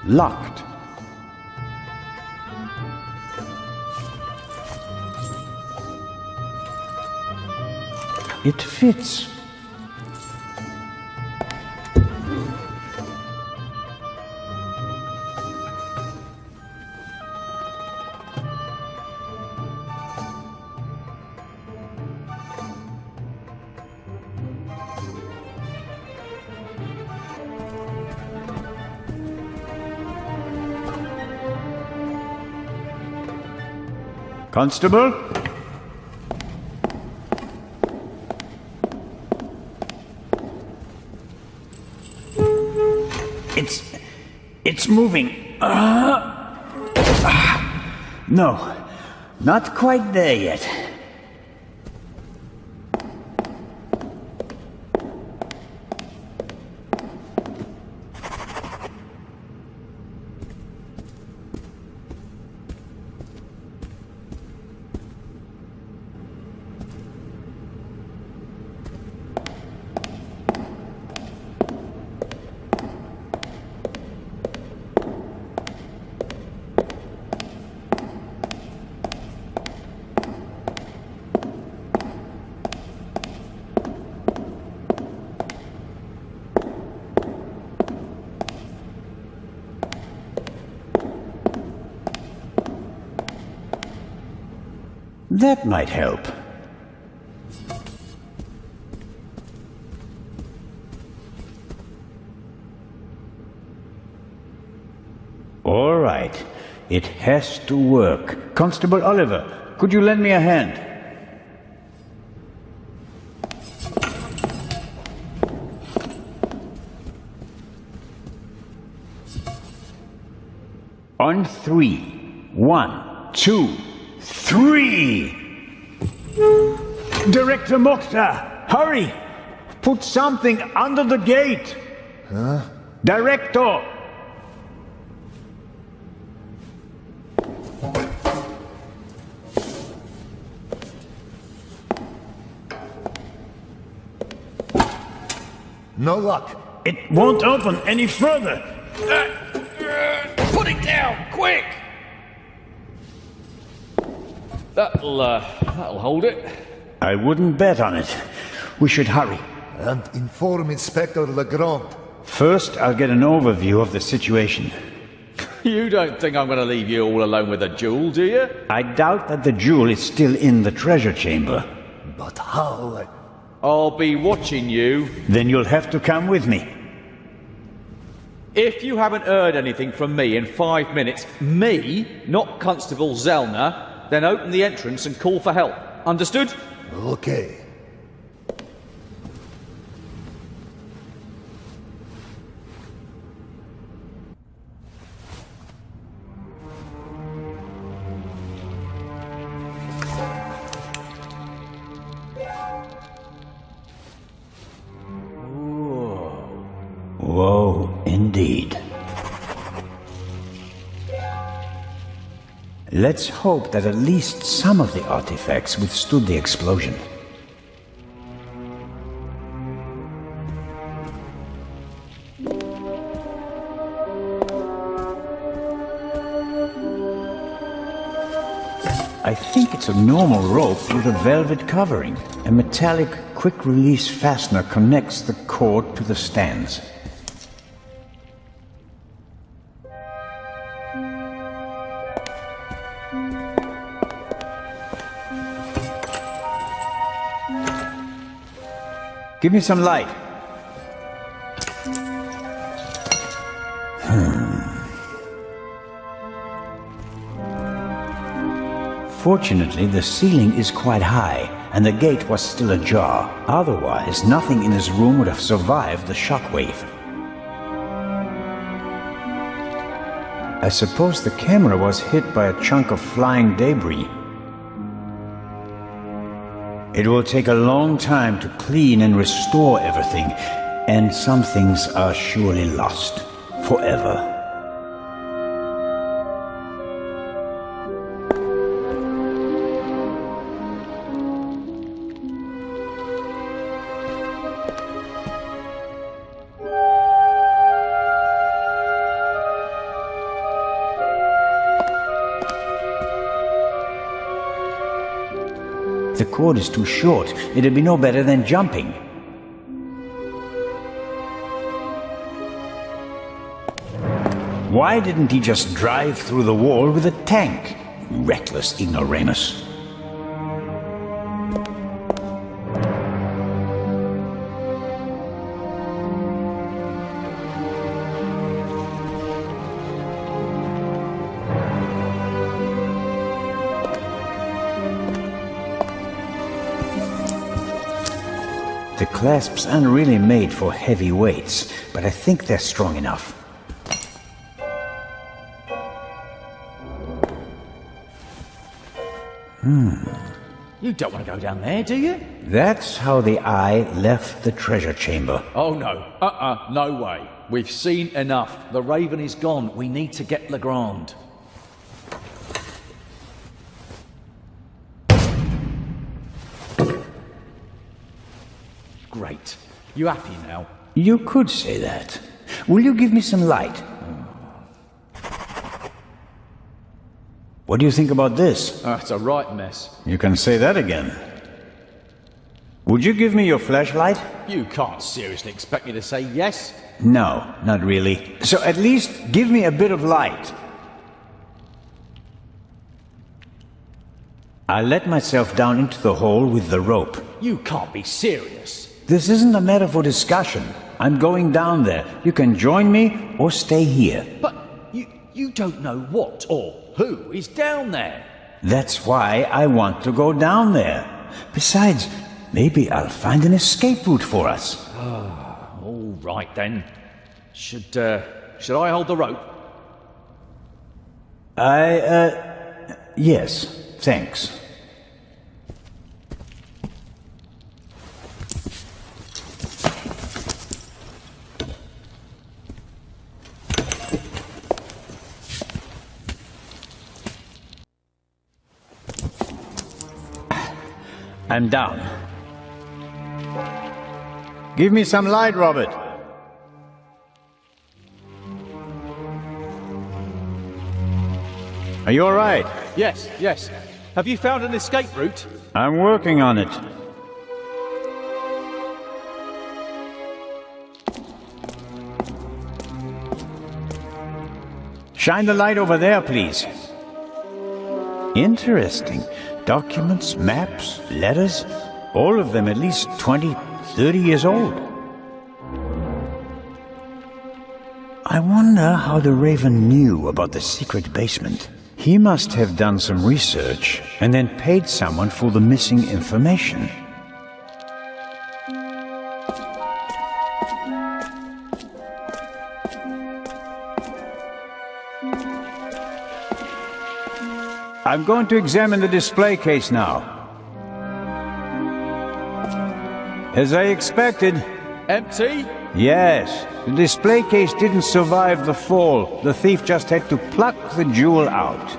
Locked. It fits. Constable? It's moving. No, not quite there yet. That might help. All right. It has to work. Constable Oliver, could you lend me a hand? On 3. 1, 2, 3! Director Mokhtar, hurry! Put something under the gate! Huh? Director! No luck. It won't open any further! Put it down, quick! That'll hold it. I wouldn't bet on it. We should hurry. And inform Inspector Legrand. First, I'll get an overview of the situation. You don't think I'm going to leave you all alone with a jewel, do you? I doubt that the jewel is still in the treasure chamber. But how? I'll be watching you. Then you'll have to come with me. If you haven't heard anything from me in 5 minutes, me, not Constable Zellner, then open the entrance and call for help. Understood? Okay. Whoa, indeed. Let's hope that at least some of the artifacts withstood the explosion. I think it's a normal rope with a velvet covering. A metallic quick-release fastener connects the cord to the stands. Give me some light. Fortunately, the ceiling is quite high, and the gate was still ajar. Otherwise, nothing in this room would have survived the shockwave. I suppose the camera was hit by a chunk of flying debris. It will take a long time to clean and restore everything, and some things are surely lost forever. The cord is too short. It'd be no better than jumping. Why didn't he just drive through the wall with a tank? Reckless ignoramus. The clasps aren't really made for heavy weights, but I think they're strong enough. You don't want to go down there, do you? That's how the eye left the treasure chamber. Oh no. No way. We've seen enough. The Raven is gone. We need to get Legrand. Great. You happy now? You could say that. Will you give me some light? What do you think about this? It's a right mess. You can say that again. Would you give me your flashlight? You can't seriously expect me to say yes. No, not really. So at least give me a bit of light. I let myself down into the hole with the rope. You can't be serious. This isn't a matter for discussion. I'm going down there. You can join me or stay here. But you don't know what or who is down there. That's why I want to go down there. Besides, maybe I'll find an escape route for us. All right then. Should I hold the rope? Yes, thanks. I'm down. Give me some light, Robert. Are you all right? Yes. Have you found an escape route? I'm working on it. Shine the light over there, please. Interesting. Documents, maps, letters, all of them at least 20, 30 years old. I wonder how the Raven knew about the secret basement. He must have done some research and then paid someone for the missing information. I'm going to examine the display case now. As I expected. Empty? Yes. The display case didn't survive the fall. The thief just had to pluck the jewel out.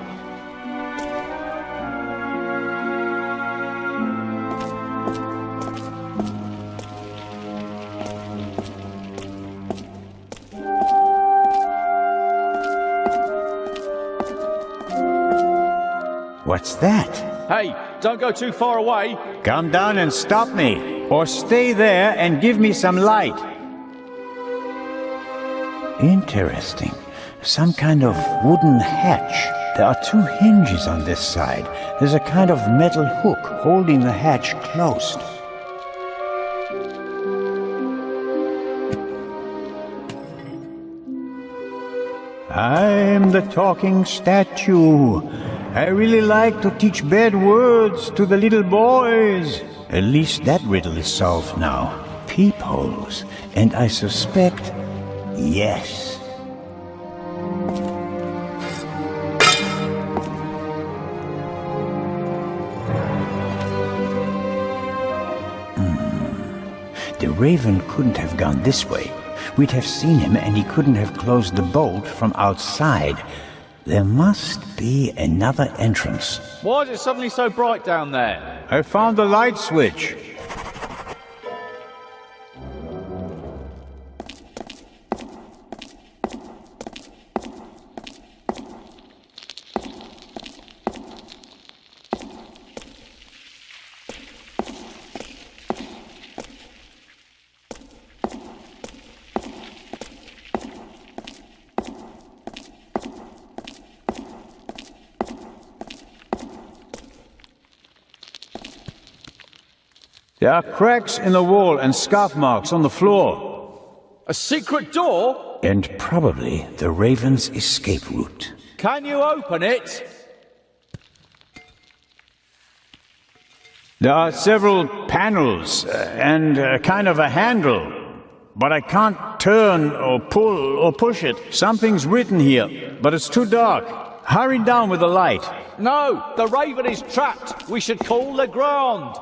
What's that? Hey, don't go too far away. Come down and stop me, or stay there and give me some light. Interesting. Some kind of wooden hatch. There are 2 hinges on this side. There's a kind of metal hook holding the hatch closed. I'm the talking statue. I really like to teach bad words to the little boys. At least that riddle is solved now. Peepholes. And I suspect, yes. The raven couldn't have gone this way. We'd have seen him and he couldn't have closed the bolt from outside. There must be another entrance. Why is it suddenly so bright down there? I found the light switch. There are cracks in the wall and scarf marks on the floor. A secret door? And probably the raven's escape route. Can you open it? There are several panels and kind of a handle. But I can't turn or pull or push it. Something's written here, but it's too dark. Hurry down with the light. No, the raven is trapped. We should call the ground.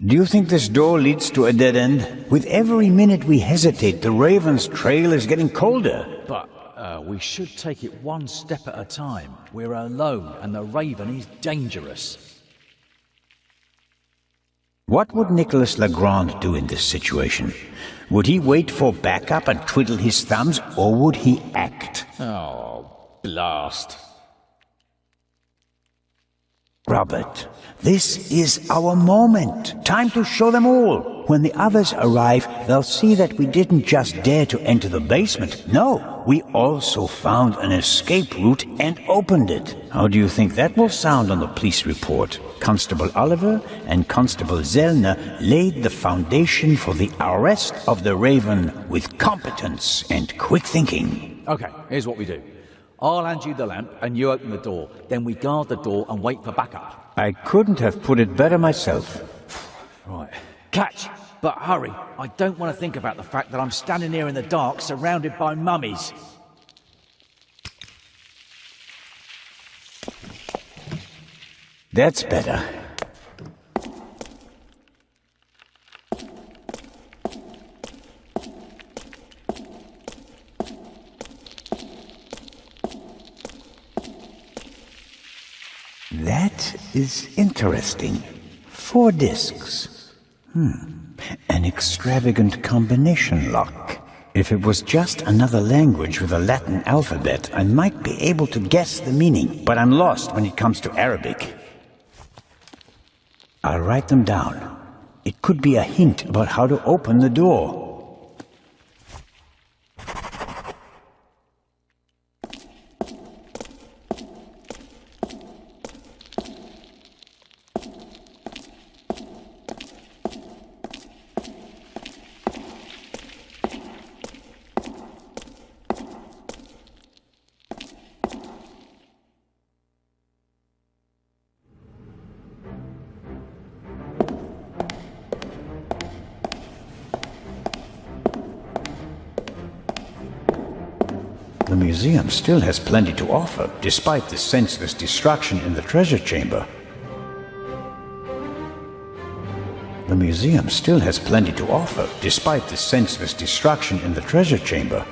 Do you think this door leads to a dead end? With every minute we hesitate, the raven's trail is getting colder. But we should take it one step at a time. We're alone, and the raven is dangerous. What would Nicholas Legrand do in this situation? Would he wait for backup and twiddle his thumbs, or would he act? Oh, blast. Robert, this is our moment. Time to show them all. When the others arrive, they'll see that we didn't just dare to enter the basement. No, we also found an escape route and opened it. How do you think that will sound on the police report? Constable Oliver and Constable Zellner laid the foundation for the arrest of the Raven with competence and quick thinking. Okay, here's what we do. I'll hand you the lamp and you open the door. Then we guard the door and wait for backup. I couldn't have put it better myself. Right. Catch! But hurry. I don't want to think about the fact that I'm standing here in the dark surrounded by mummies. That's better. That is interesting. 4 discs. An extravagant combination lock. If it was just another language with a Latin alphabet, I might be able to guess the meaning, but I'm lost when it comes to Arabic. I'll write them down. It could be a hint about how to open the door. The museum still has plenty to offer, despite the senseless destruction in the treasure chamber. The museum still has plenty to offer, despite the senseless destruction in the treasure chamber.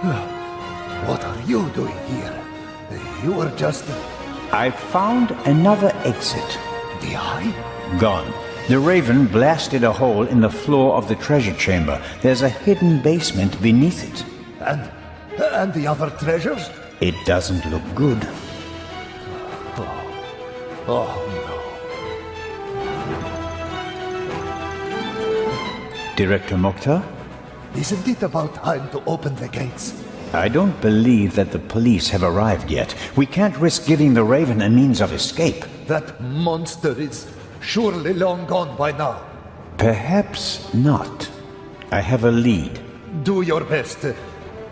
What are you doing here? You were just... I found another exit. The eye? Gone. The Raven blasted a hole in the floor of the treasure chamber. There's a hidden basement beneath it. And the other treasures? It doesn't look good. Oh, no. Director Mokhtar? Isn't it about time to open the gates? I don't believe that the police have arrived yet. We can't risk giving the Raven a means of escape. That monster is surely long gone by now. Perhaps not. I have a lead. Do your best.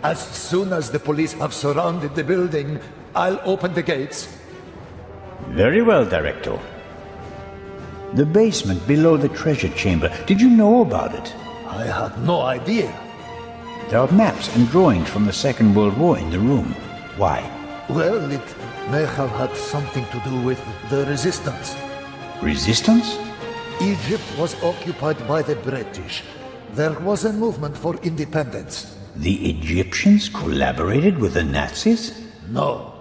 As soon as the police have surrounded the building, I'll open the gates. Very well, Director. The basement below the treasure chamber. Did you know about it? I had no idea. There are maps and drawings from the Second World War in the room. Why? Well, it may have had something to do with the resistance. Resistance? Egypt was occupied by the British. There was a movement for independence. The Egyptians collaborated with the Nazis? No,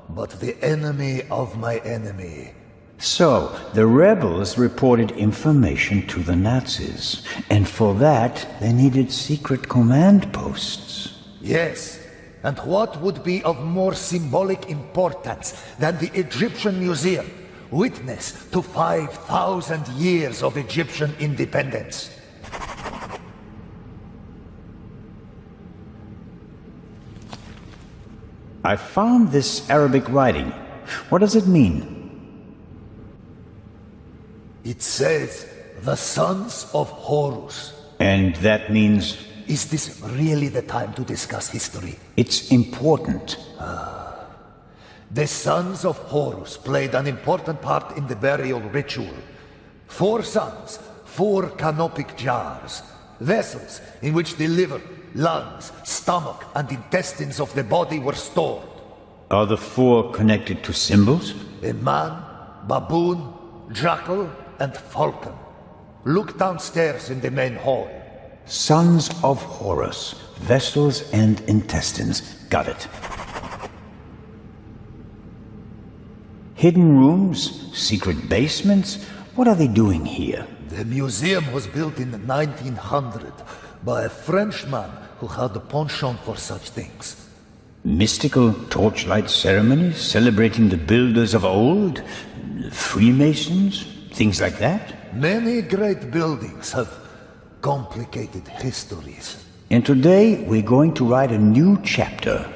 but the enemy of my enemy. So, the rebels reported information to the Nazis, and for that they needed secret command posts. Yes, and what would be of more symbolic importance than the Egyptian Museum, witness to 5,000 years of Egyptian independence? I found this Arabic writing. What does it mean? It says, the sons of Horus. And that means? Is this really the time to discuss history? It's important. The sons of Horus played an important part in the burial ritual. 4 sons, 4 canopic jars, vessels in which the liver, lungs, stomach, and intestines of the body were stored. Are the 4 connected to symbols? A man, baboon, jackal, and falcon. Look downstairs in the main hall. Sons of Horus, vessels and intestines. Got it. Hidden rooms? Secret basements? What are they doing here? The museum was built in 1900 by a Frenchman who had a penchant for such things. Mystical torchlight ceremonies celebrating the builders of old? Freemasons? Things like that? Many great buildings have complicated histories. And today we're going to write a new chapter.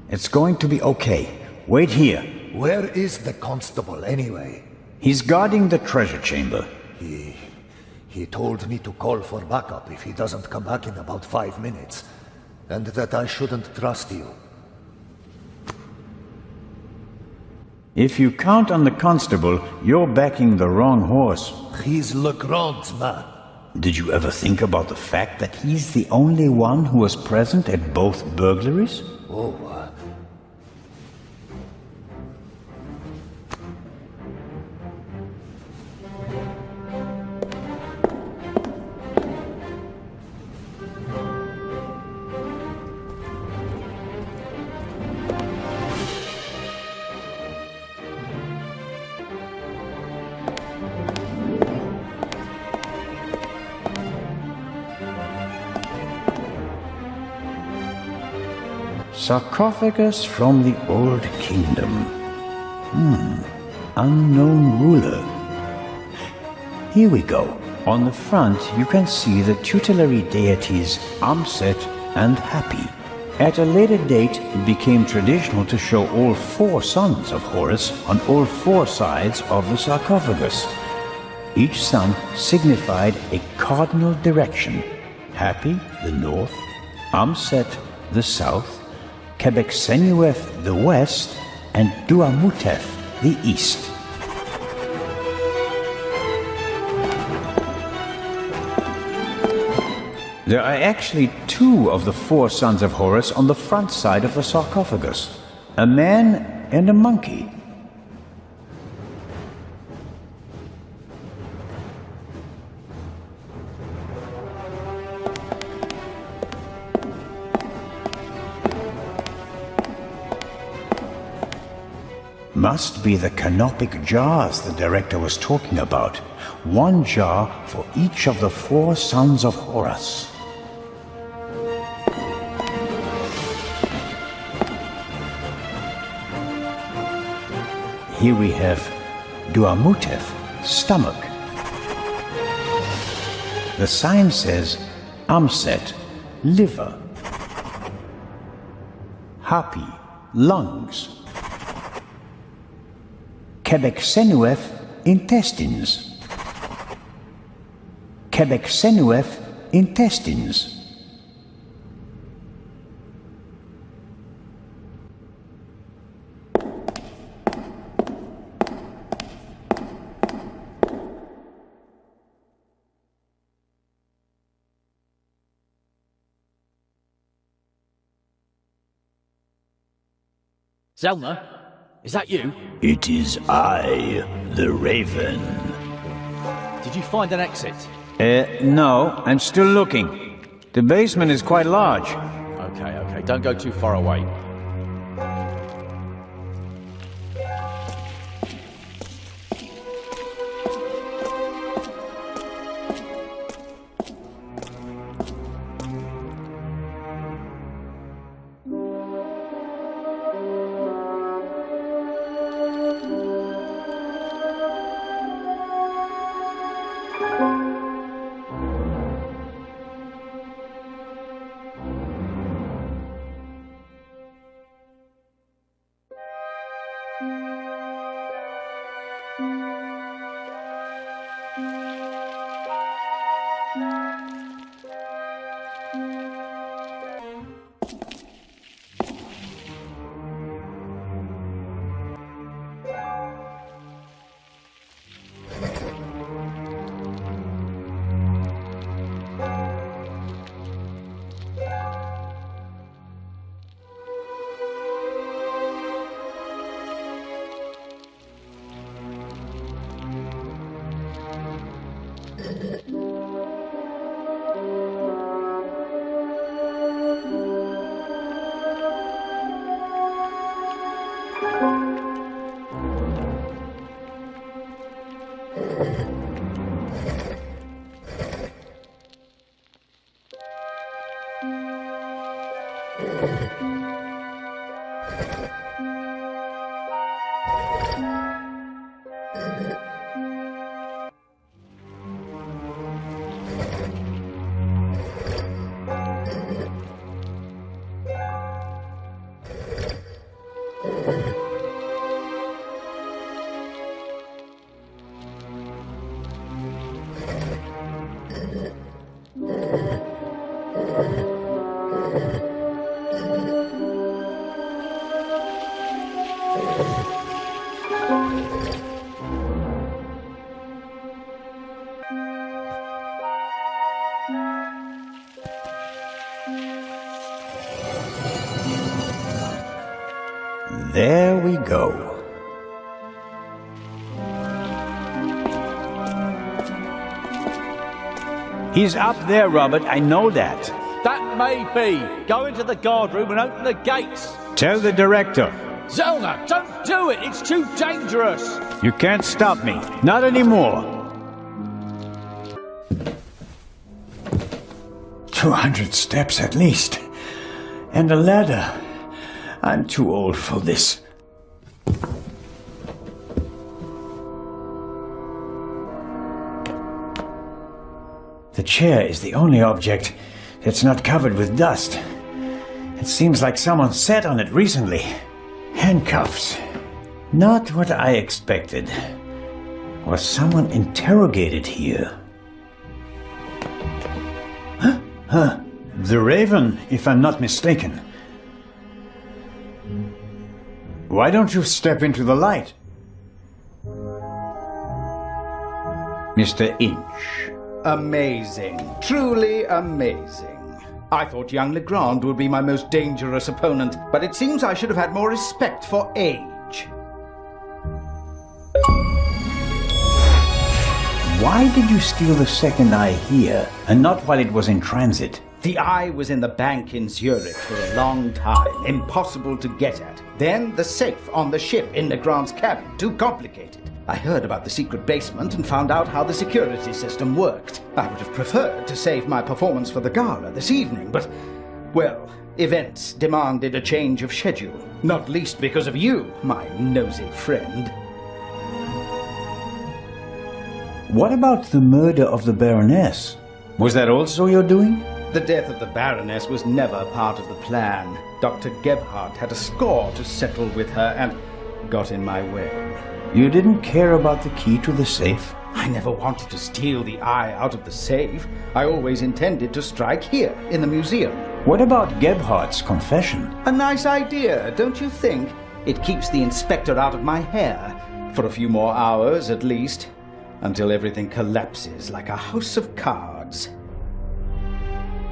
It's going to be okay. Wait here. Where is the constable anyway? He's guarding the treasure chamber. He told me to call for backup if he doesn't come back in about 5 minutes. And that I shouldn't trust you. If you count on the constable, you're backing the wrong horse. He's Legrand's man. Did you ever think about the fact that he's the only one who was present at both burglaries? Oh, Sarcophagus from the Old Kingdom. Unknown ruler. Here we go. On the front, you can see the tutelary deities Amset and Happy. At a later date, it became traditional to show all 4 sons of Horus on all 4 sides of the sarcophagus. Each son signified a cardinal direction. Happy, the north, Amset, the south, Quebec-Senueth, the west, and Duamutef, the east. There are actually 2 of the 4 sons of Horus on the front side of the sarcophagus. A man and a monkey. Must be the canopic jars the director was talking about. One jar for each of the 4 sons of Horus. Here we have Duamutef, stomach. The sign says Amset, liver. Hapi, lungs. Quebec-Senuef, intestines. Quebec-Senuef, intestines. Zelna, is that you? It is I, the Raven. Did you find an exit? No, I'm still looking. The basement is quite large. Okay, don't go too far away. There we go. He's up there, Robert. I know that. That may be. Go into the guard room and open the gates. Tell the director. Zelna, don't do it. It's too dangerous. You can't stop me. Not anymore. 200 steps at least. And a ladder. I'm too old for this. The chair is the only object that's not covered with dust. It seems like someone sat on it recently. Handcuffs. Not what I expected. Was someone interrogated here? Huh? The Raven, if I'm not mistaken. Why don't you step into the light? Mr. Inch. Amazing. Truly amazing. I thought young Legrand would be my most dangerous opponent, but it seems I should have had more respect for age. Why did you steal the second eye here, and not while it was in transit? The eye was in the bank in Zurich for a long time, impossible to get at. Then the safe on the ship in Legrand's cabin, too complicated. I heard about the secret basement and found out how the security system worked. I would have preferred to save my performance for the gala this evening, but, well, events demanded a change of schedule. Not least because of you, my nosy friend. What about the murder of the Baroness? Was that also your doing? The death of the Baroness was never part of the plan. Dr. Gebhardt had a score to settle with her and got in my way. You didn't care about the key to the safe? I never wanted to steal the eye out of the safe. I always intended to strike here, in the museum. What about Gebhardt's confession? A nice idea, don't you think? It keeps the inspector out of my hair. For a few more hours, at least. Until everything collapses like a house of cards.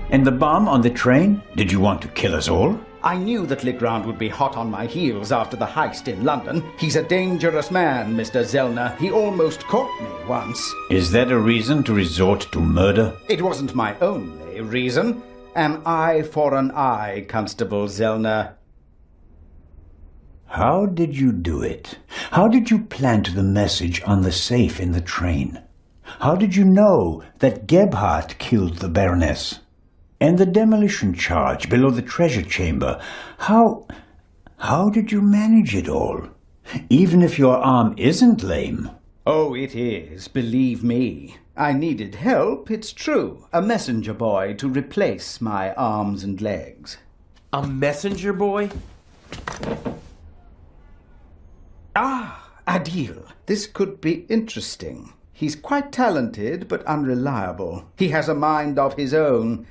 And the bomb on the train? Did you want to kill us all? I knew that Legrand would be hot on my heels after the heist in London. He's a dangerous man, Mr. Zellner. He almost caught me once. Is that a reason to resort to murder? It wasn't my only reason. An eye for an eye, Constable Zellner. How did you do it? How did you plant the message on the safe in the train? How did you know that Gebhardt killed the Baroness? And the demolition charge below the treasure chamber. How did you manage it all? Even if your arm isn't lame. Oh, it is, believe me. I needed help, it's true. A messenger boy to replace my arms and legs. A messenger boy? Ah, Adil. This could be interesting. He's quite talented, but unreliable. He has a mind of his own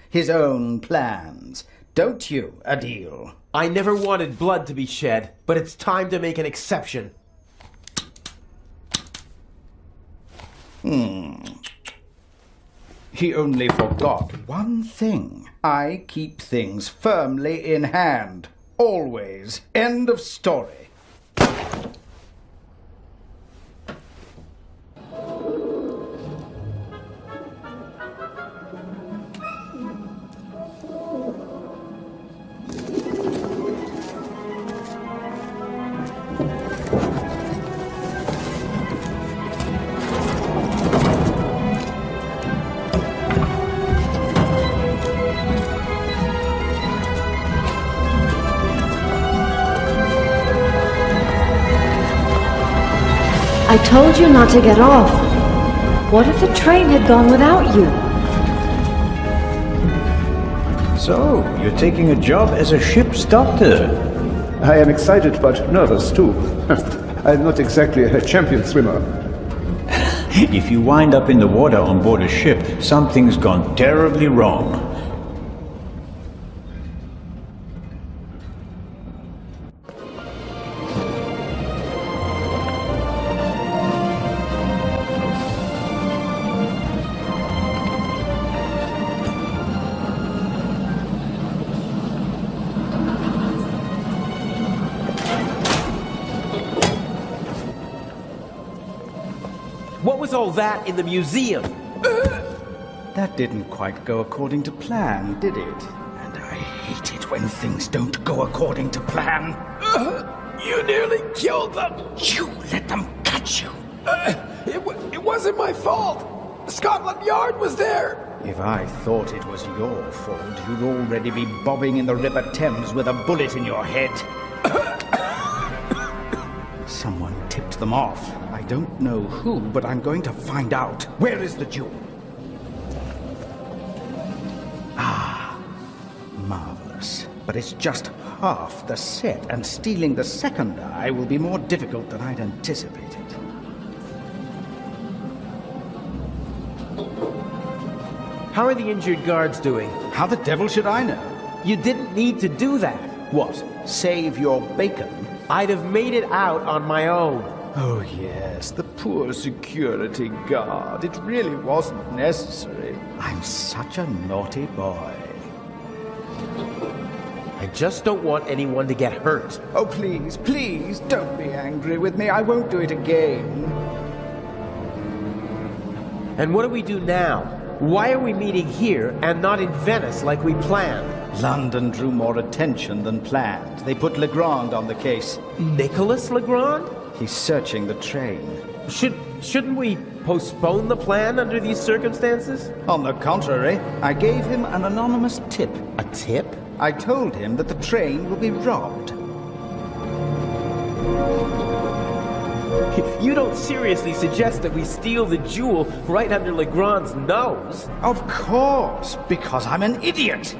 plans. Don't you, Adil? I never wanted blood to be shed, but it's time to make an exception. He only forgot one thing. I keep things firmly in hand. Always. End of story. I told you not to get off. What if the train had gone without you? So, you're taking a job as a ship's doctor. I am excited but nervous too. I'm not exactly a champion swimmer. If you wind up in the water on board a ship, something's gone terribly wrong. What was all that in the museum? That didn't quite go according to plan, did it? And I hate it when things don't go according to plan. You nearly killed them! You let them catch you! It wasn't my fault! Scotland Yard was there! If I thought it was your fault, you'd already be bobbing in the River Thames with a bullet in your head. Someone tipped them off. I don't know who, but I'm going to find out. Where is the jewel? Ah, marvelous. But it's just half the set, and stealing the second eye will be more difficult than I'd anticipated. How are the injured guards doing? How the devil should I know? You didn't need to do that. What? Save your bacon? I'd have made it out on my own. Oh, yes, the poor security guard. It really wasn't necessary. I'm such a naughty boy. I just don't want anyone to get hurt. Oh, please, please, don't be angry with me. I won't do it again. And what do we do now? Why are we meeting here and not in Venice like we planned? London drew more attention than planned. They put Legrand on the case. Nicholas Legrand? He's searching the train. Shouldn't we postpone the plan under these circumstances? On the contrary, I gave him an anonymous tip. A tip? I told him that the train will be robbed. You don't seriously suggest that we steal the jewel right under Legrand's nose? Of course, because I'm an idiot.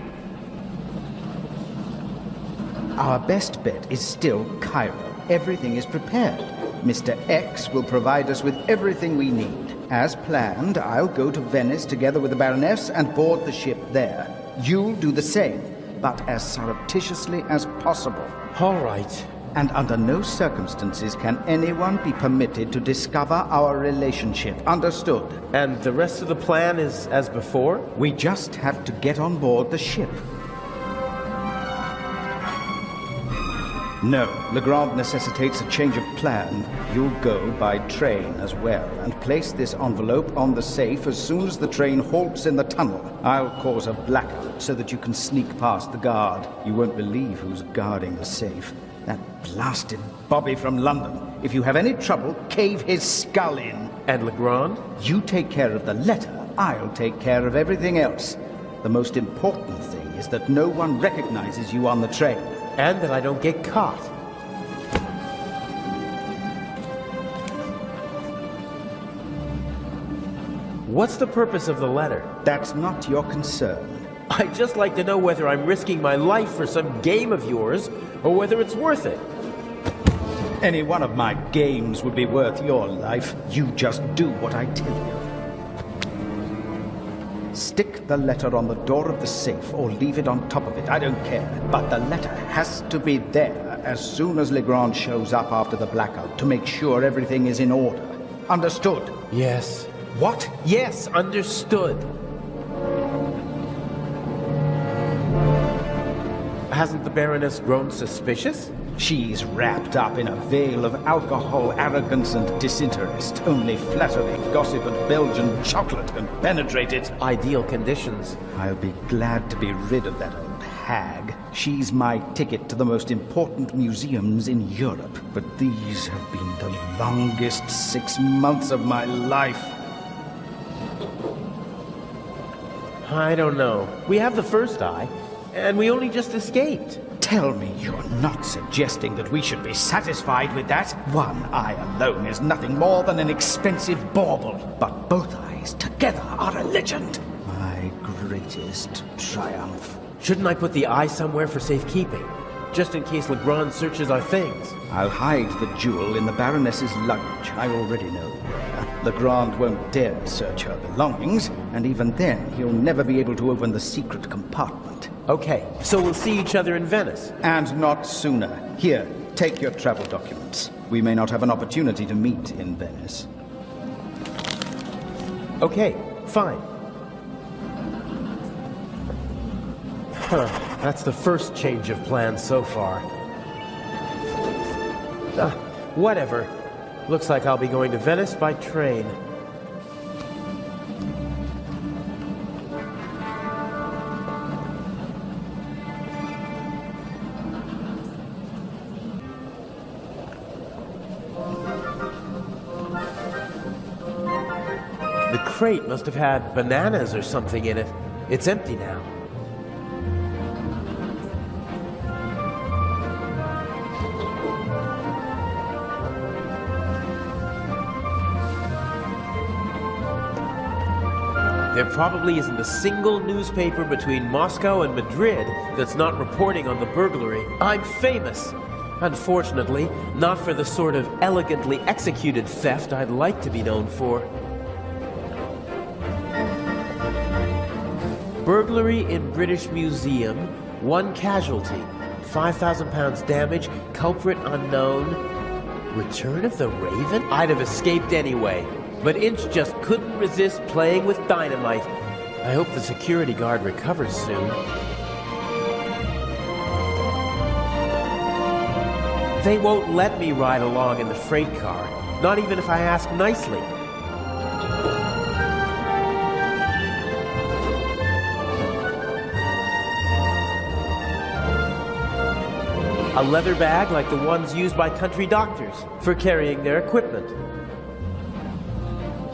Our best bet is still Cairo. Everything is prepared. Mr. X will provide us with everything we need. As planned, I'll go to Venice together with the Baroness and board the ship there. You'll do the same, but as surreptitiously as possible. All right. And under no circumstances can anyone be permitted to discover our relationship. Understood? And the rest of the plan is as before? We just have to get on board the ship. No, Legrand necessitates a change of plan. You'll go by train as well, and place this envelope on the safe as soon as the train halts in the tunnel. I'll cause a blackout so that you can sneak past the guard. You won't believe who's guarding the safe. That blasted Bobby from London. If you have any trouble, cave his skull in. And Legrand? You take care of the letter, I'll take care of everything else. The most important thing is that no one recognizes you on the train. And that I don't get caught. What's the purpose of the letter? That's not your concern. I'd just like to know whether I'm risking my life for some game of yours, or whether it's worth it. Any one of my games would be worth your life. You just do what I tell you. Stick the letter on the door of the safe or leave it on top of it. I don't care. But the letter has to be there as soon as Legrand shows up after the blackout to make sure everything is in order. Understood? Yes. What? Yes, understood. Hasn't the Baroness grown suspicious? She's wrapped up in a veil of alcohol, arrogance, and disinterest. Only flattery, gossip, and Belgian chocolate can penetrate it. Ideal conditions. I'll be glad to be rid of that old hag. She's my ticket to the most important museums in Europe. But these have been the longest 6 months of my life. I don't know. We have the first eye, and we only just escaped. Tell me you're not suggesting that we should be satisfied with that? One eye alone is nothing more than an expensive bauble, but both eyes together are a legend. My greatest triumph. Shouldn't I put the eye somewhere for safekeeping? Just in case Legrand searches our things. I'll hide the jewel in the Baroness's luggage. I already know where. Legrand won't dare search her belongings, and even then he'll never be able to open the secret compartment. Okay, so we'll see each other in Venice. And not sooner. Here, take your travel documents. We may not have an opportunity to meet in Venice. Okay, fine. That's the first change of plans so far. Whatever. Looks like I'll be going to Venice by train. The crate must have had bananas or something in it. It's empty now. There probably isn't a single newspaper between Moscow and Madrid that's not reporting on the burglary. I'm famous. Unfortunately, not for the sort of elegantly executed theft I'd like to be known for. Burglary in British Museum, 1 casualty, £5,000 damage, culprit unknown. Return of the Raven? I'd have escaped anyway. But Inch just couldn't resist playing with dynamite. I hope the security guard recovers soon. They won't let me ride along in the freight car, not even if I ask nicely. A leather bag like the ones used by country doctors for carrying their equipment.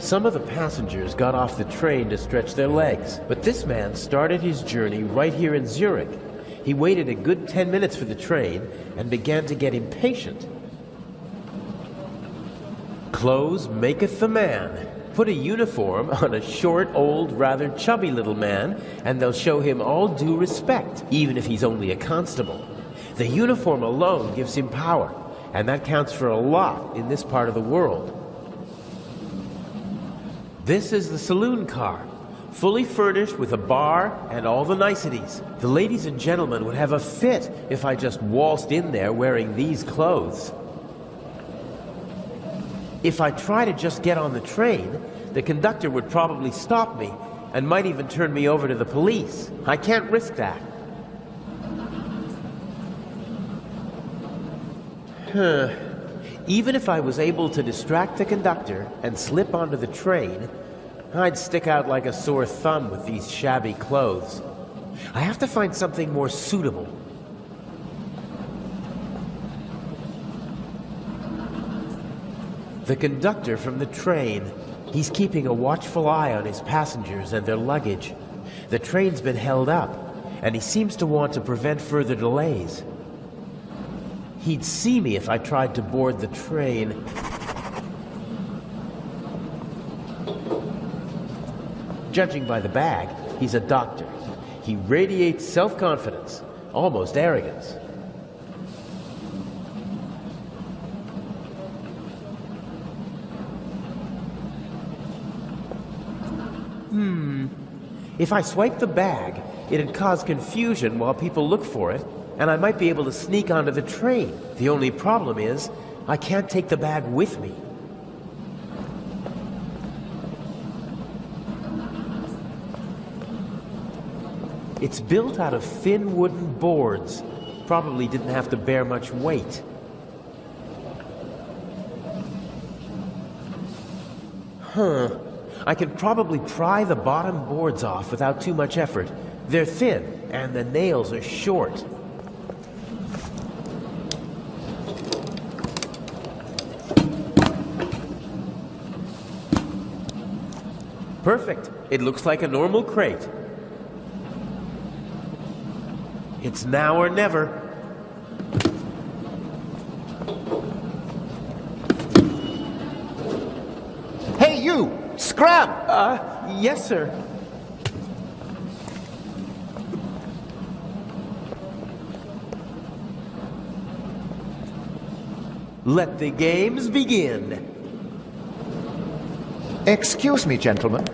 Some of the passengers got off the train to stretch their legs, but this man started his journey right here in Zurich. He waited a good 10 minutes for the train and began to get impatient. Clothes maketh the man. Put a uniform on a short, old, rather chubby little man, and they'll show him all due respect, even if he's only a constable. The uniform alone gives him power, and that counts for a lot in this part of the world. This is the saloon car, fully furnished with a bar and all the niceties. The ladies and gentlemen would have a fit if I just waltzed in there wearing these clothes. If I try to just get on the train, the conductor would probably stop me and might even turn me over to the police. I can't risk that. Even if I was able to distract the conductor and slip onto the train, I'd stick out like a sore thumb with these shabby clothes. I have to find something more suitable. The conductor from the train. He's keeping a watchful eye on his passengers and their luggage. The train's been held up, and he seems to want to prevent further delays. He'd see me if I tried to board the train. Judging by the bag, he's a doctor. He radiates self-confidence, almost arrogance. If I swipe the bag, it'd cause confusion while people look for it, and I might be able to sneak onto the train. The only problem is, I can't take the bag with me. It's built out of thin wooden boards. Probably didn't have to bear much weight. I could probably pry the bottom boards off without too much effort. They're thin, and the nails are short. Perfect. It looks like a normal crate. It's now or never. Hey, you! Scram! Yes, sir. Let the games begin. Excuse me, gentlemen.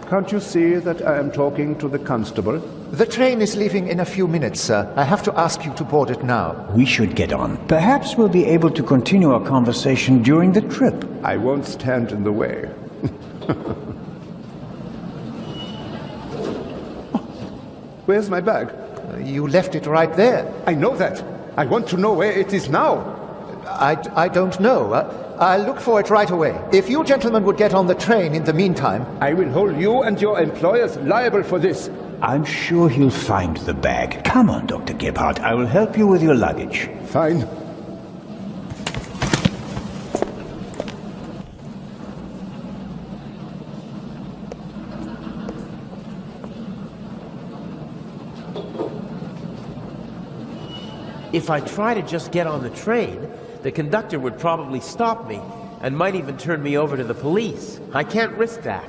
Can't you see that I am talking to the constable? The train is leaving in a few minutes, sir. I have to ask you to board it now. We should get on. Perhaps we'll be able to continue our conversation during the trip. I won't stand in the way. Where's my bag? You left it right there. I know that. I want to know where it is now. I don't know. I'll look for it right away. If you gentlemen would get on the train in the meantime... I will hold you and your employers liable for this. I'm sure he'll find the bag. Come on, Dr. Gebhardt. I will help you with your luggage. Fine. If I try to just get on the train, the conductor would probably stop me and might even turn me over to the police. I can't risk that.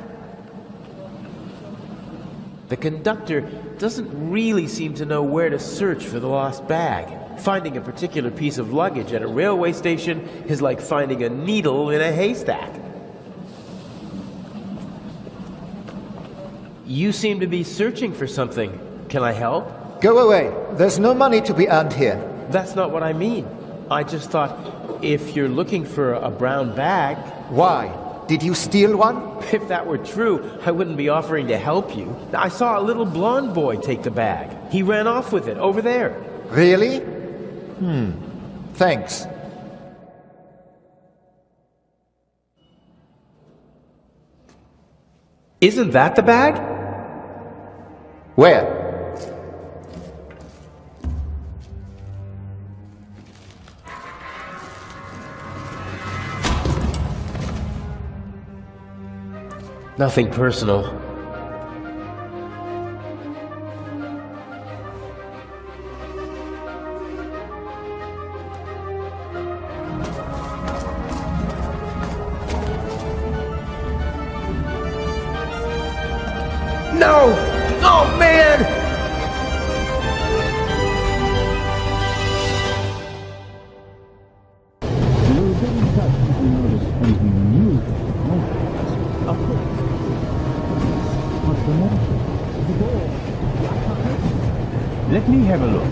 The conductor doesn't really seem to know where to search for the lost bag. Finding a particular piece of luggage at a railway station is like finding a needle in a haystack. You seem to be searching for something. Can I help? Go away. There's no money to be earned here. That's not what I mean. I just thought, if you're looking for a brown bag... Why? Did you steal one? If that were true, I wouldn't be offering to help you. I saw a little blonde boy take the bag. He ran off with it, over there. Really? Thanks. Isn't that the bag? Where? Nothing personal. No! Oh, man! Let me have a look.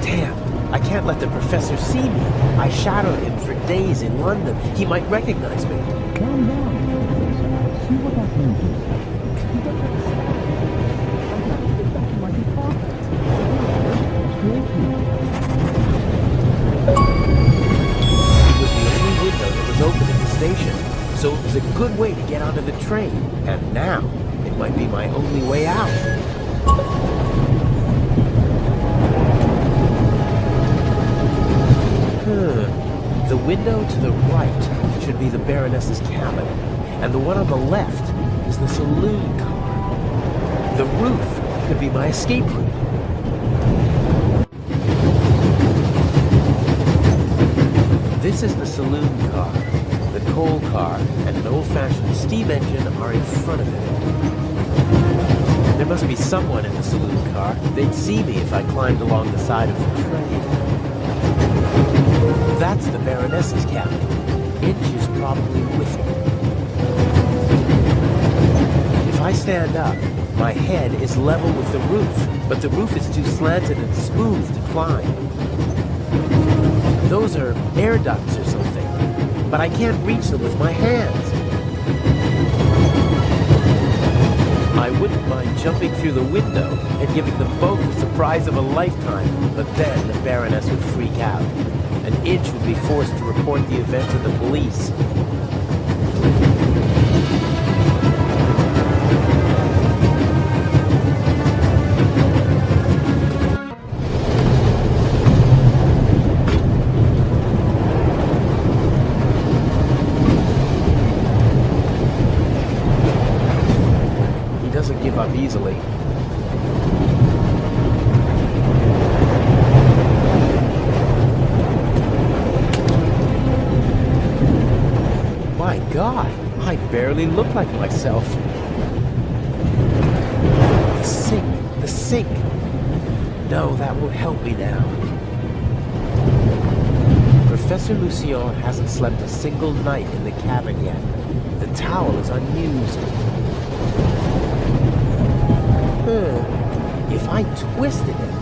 Damn, I can't let the professor see me. I shadowed him for days in London. He might recognize me. Calm down. See what I can do. It was the only window that was open at the station, so it was a good way to get onto the train. And now, it might be my only way out. The window to the right should be the Baroness's cabin, and the one on the left is the saloon car. The roof could be my escape route. This is the saloon car. The coal car and an old-fashioned steam engine are in front of it. There must be someone in the saloon car. They'd see me if I climbed along the side of the train. That's the Baroness's cabin. Inch is probably with her. If I stand up, my head is level with the roof, but the roof is too slanted and smooth to climb. Those are air ducts or something, but I can't reach them with my hands. I wouldn't mind jumping through the window and giving them both the surprise of a lifetime, but then the Baroness would freak out. And Inch would be forced to report the event to the police. He doesn't give up easily. My God, I barely look like myself. The sink. No, that won't help me now. Professor Lucien hasn't slept a single night in the cabin yet. The towel is unused. If I twisted it,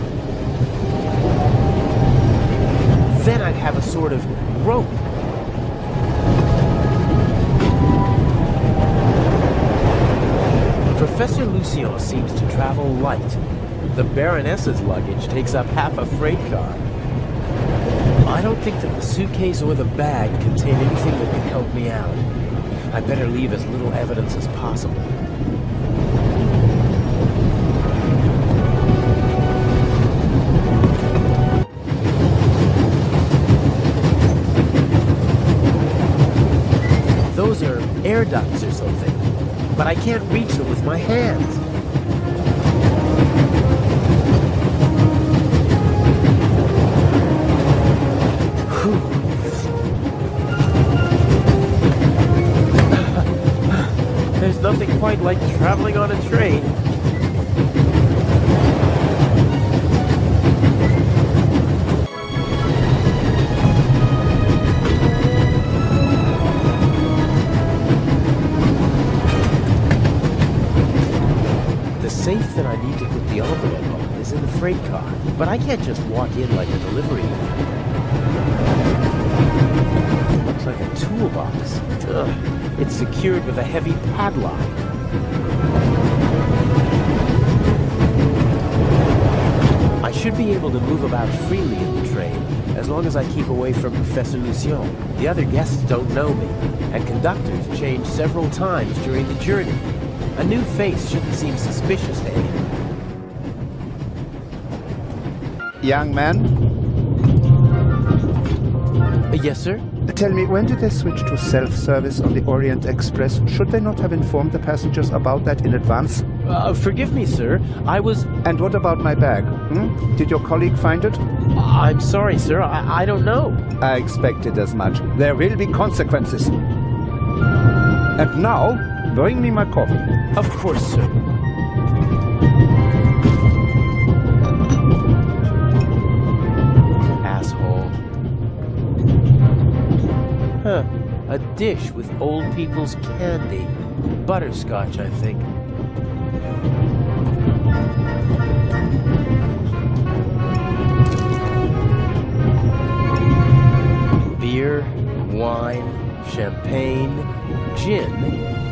then I'd have a sort of rope. Professor Lucien seems to travel light. The Baroness's luggage takes up half a freight car. I don't think that the suitcase or the bag contain anything that could help me out. I better leave as little evidence as possible. Those are air ducts or something, but I can't reach them with my hands. There's nothing quite like traveling on a train. The safe that I need to put the envelope on is in the freight car, but I can't just walk in like a delivery man. It looks like a toolbox. Ugh. It's secured with a heavy padlock. I should be able to move about freely in the train, as long as I keep away from Professor Lucien. The other guests don't know me, and conductors change several times during the journey. A new face shouldn't seem suspicious to anyone. Young man? Yes, sir? Tell me, when did they switch to self-service on the Orient Express? Should they not have informed the passengers about that in advance? Forgive me, sir. I was... And what about my bag? Did your colleague find it? I'm sorry, sir. I don't know. I expected as much. There will be consequences. And now, bring me my coffee. Of course, sir. Asshole. Huh. A dish with old people's candy. Butterscotch, I think. Beer, wine, champagne, gin,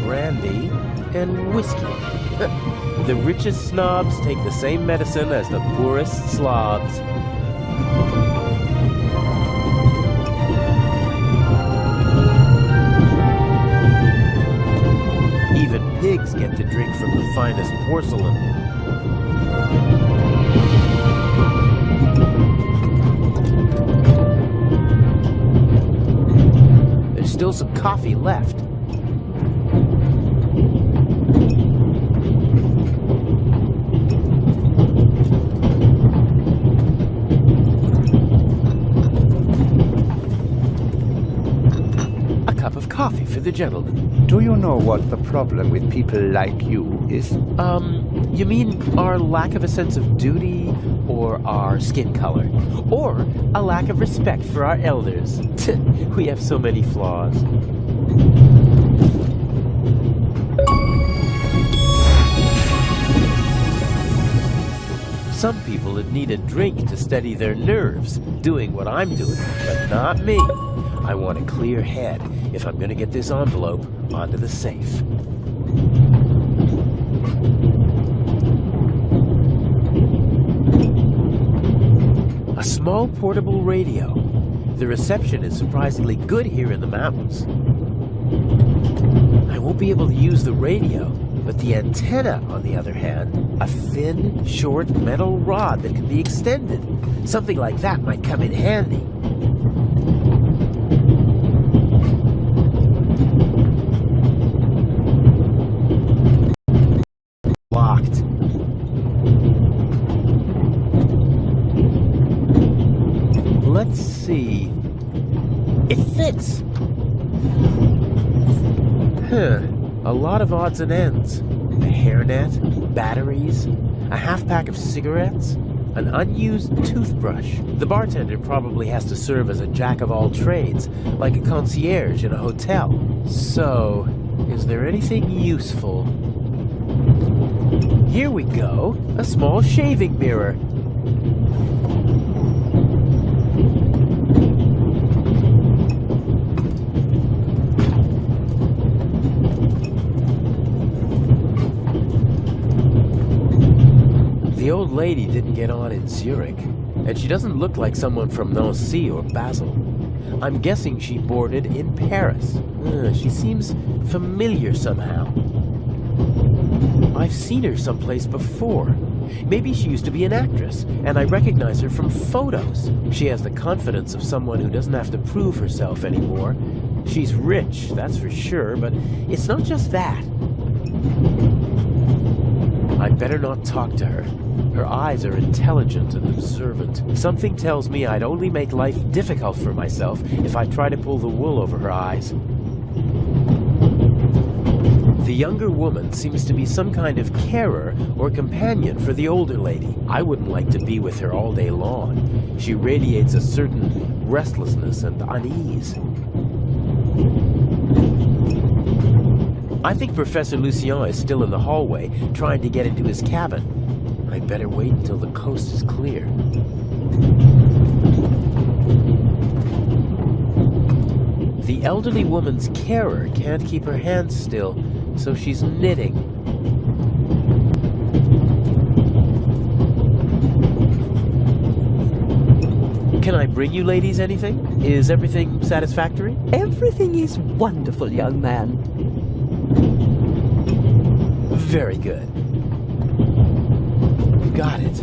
brandy, and whiskey. The richest snobs take the same medicine as the poorest slobs. Even pigs get to drink from the finest porcelain. There's still some coffee left. A cup of coffee for the gentleman. Do you know what the problem with people like you is? You mean our lack of a sense of duty, or our skin color, or a lack of respect for our elders? We have so many flaws. Some people would need a drink to steady their nerves, doing what I'm doing, but not me. I want a clear head if I'm going to get this envelope onto the safe. A small portable radio. The reception is surprisingly good here in the mountains. I won't be able to use the radio, but the antenna, on the other hand, a thin, short metal rod that can be extended. Something like that might come in handy. Locked. Let's see. It fits. A lot of odds and ends. A hairnet, batteries, a half-pack of cigarettes, an unused toothbrush. The bartender probably has to serve as a jack-of-all-trades, like a concierge in a hotel. So, is there anything useful? Here we go, a small shaving mirror. The old lady didn't get on in Zurich, and she doesn't look like someone from Nancy or Basel. I'm guessing she boarded in Paris. She seems familiar somehow. I've seen her someplace before. Maybe she used to be an actress, and I recognize her from photos. She has the confidence of someone who doesn't have to prove herself anymore. She's rich, that's for sure, but it's not just that. I'd better not talk to her. Her eyes are intelligent and observant. Something tells me I'd only make life difficult for myself if I try to pull the wool over her eyes. The younger woman seems to be some kind of carer or companion for the older lady. I wouldn't like to be with her all day long. She radiates a certain restlessness and unease. I think Professor Lucien is still in the hallway, trying to get into his cabin. I'd better wait until the coast is clear. The elderly woman's carer can't keep her hands still, so she's knitting. Can I bring you ladies anything? Is everything satisfactory? Everything is wonderful, young man. Very good. Got it.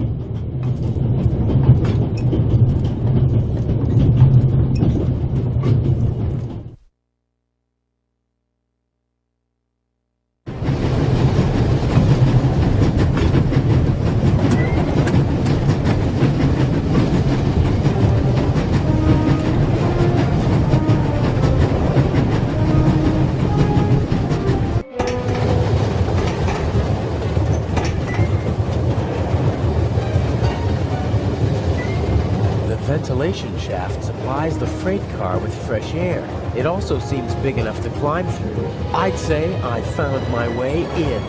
ventilation shaft supplies the freight car with fresh air. It also seems big enough to climb through. I'd say I found my way in.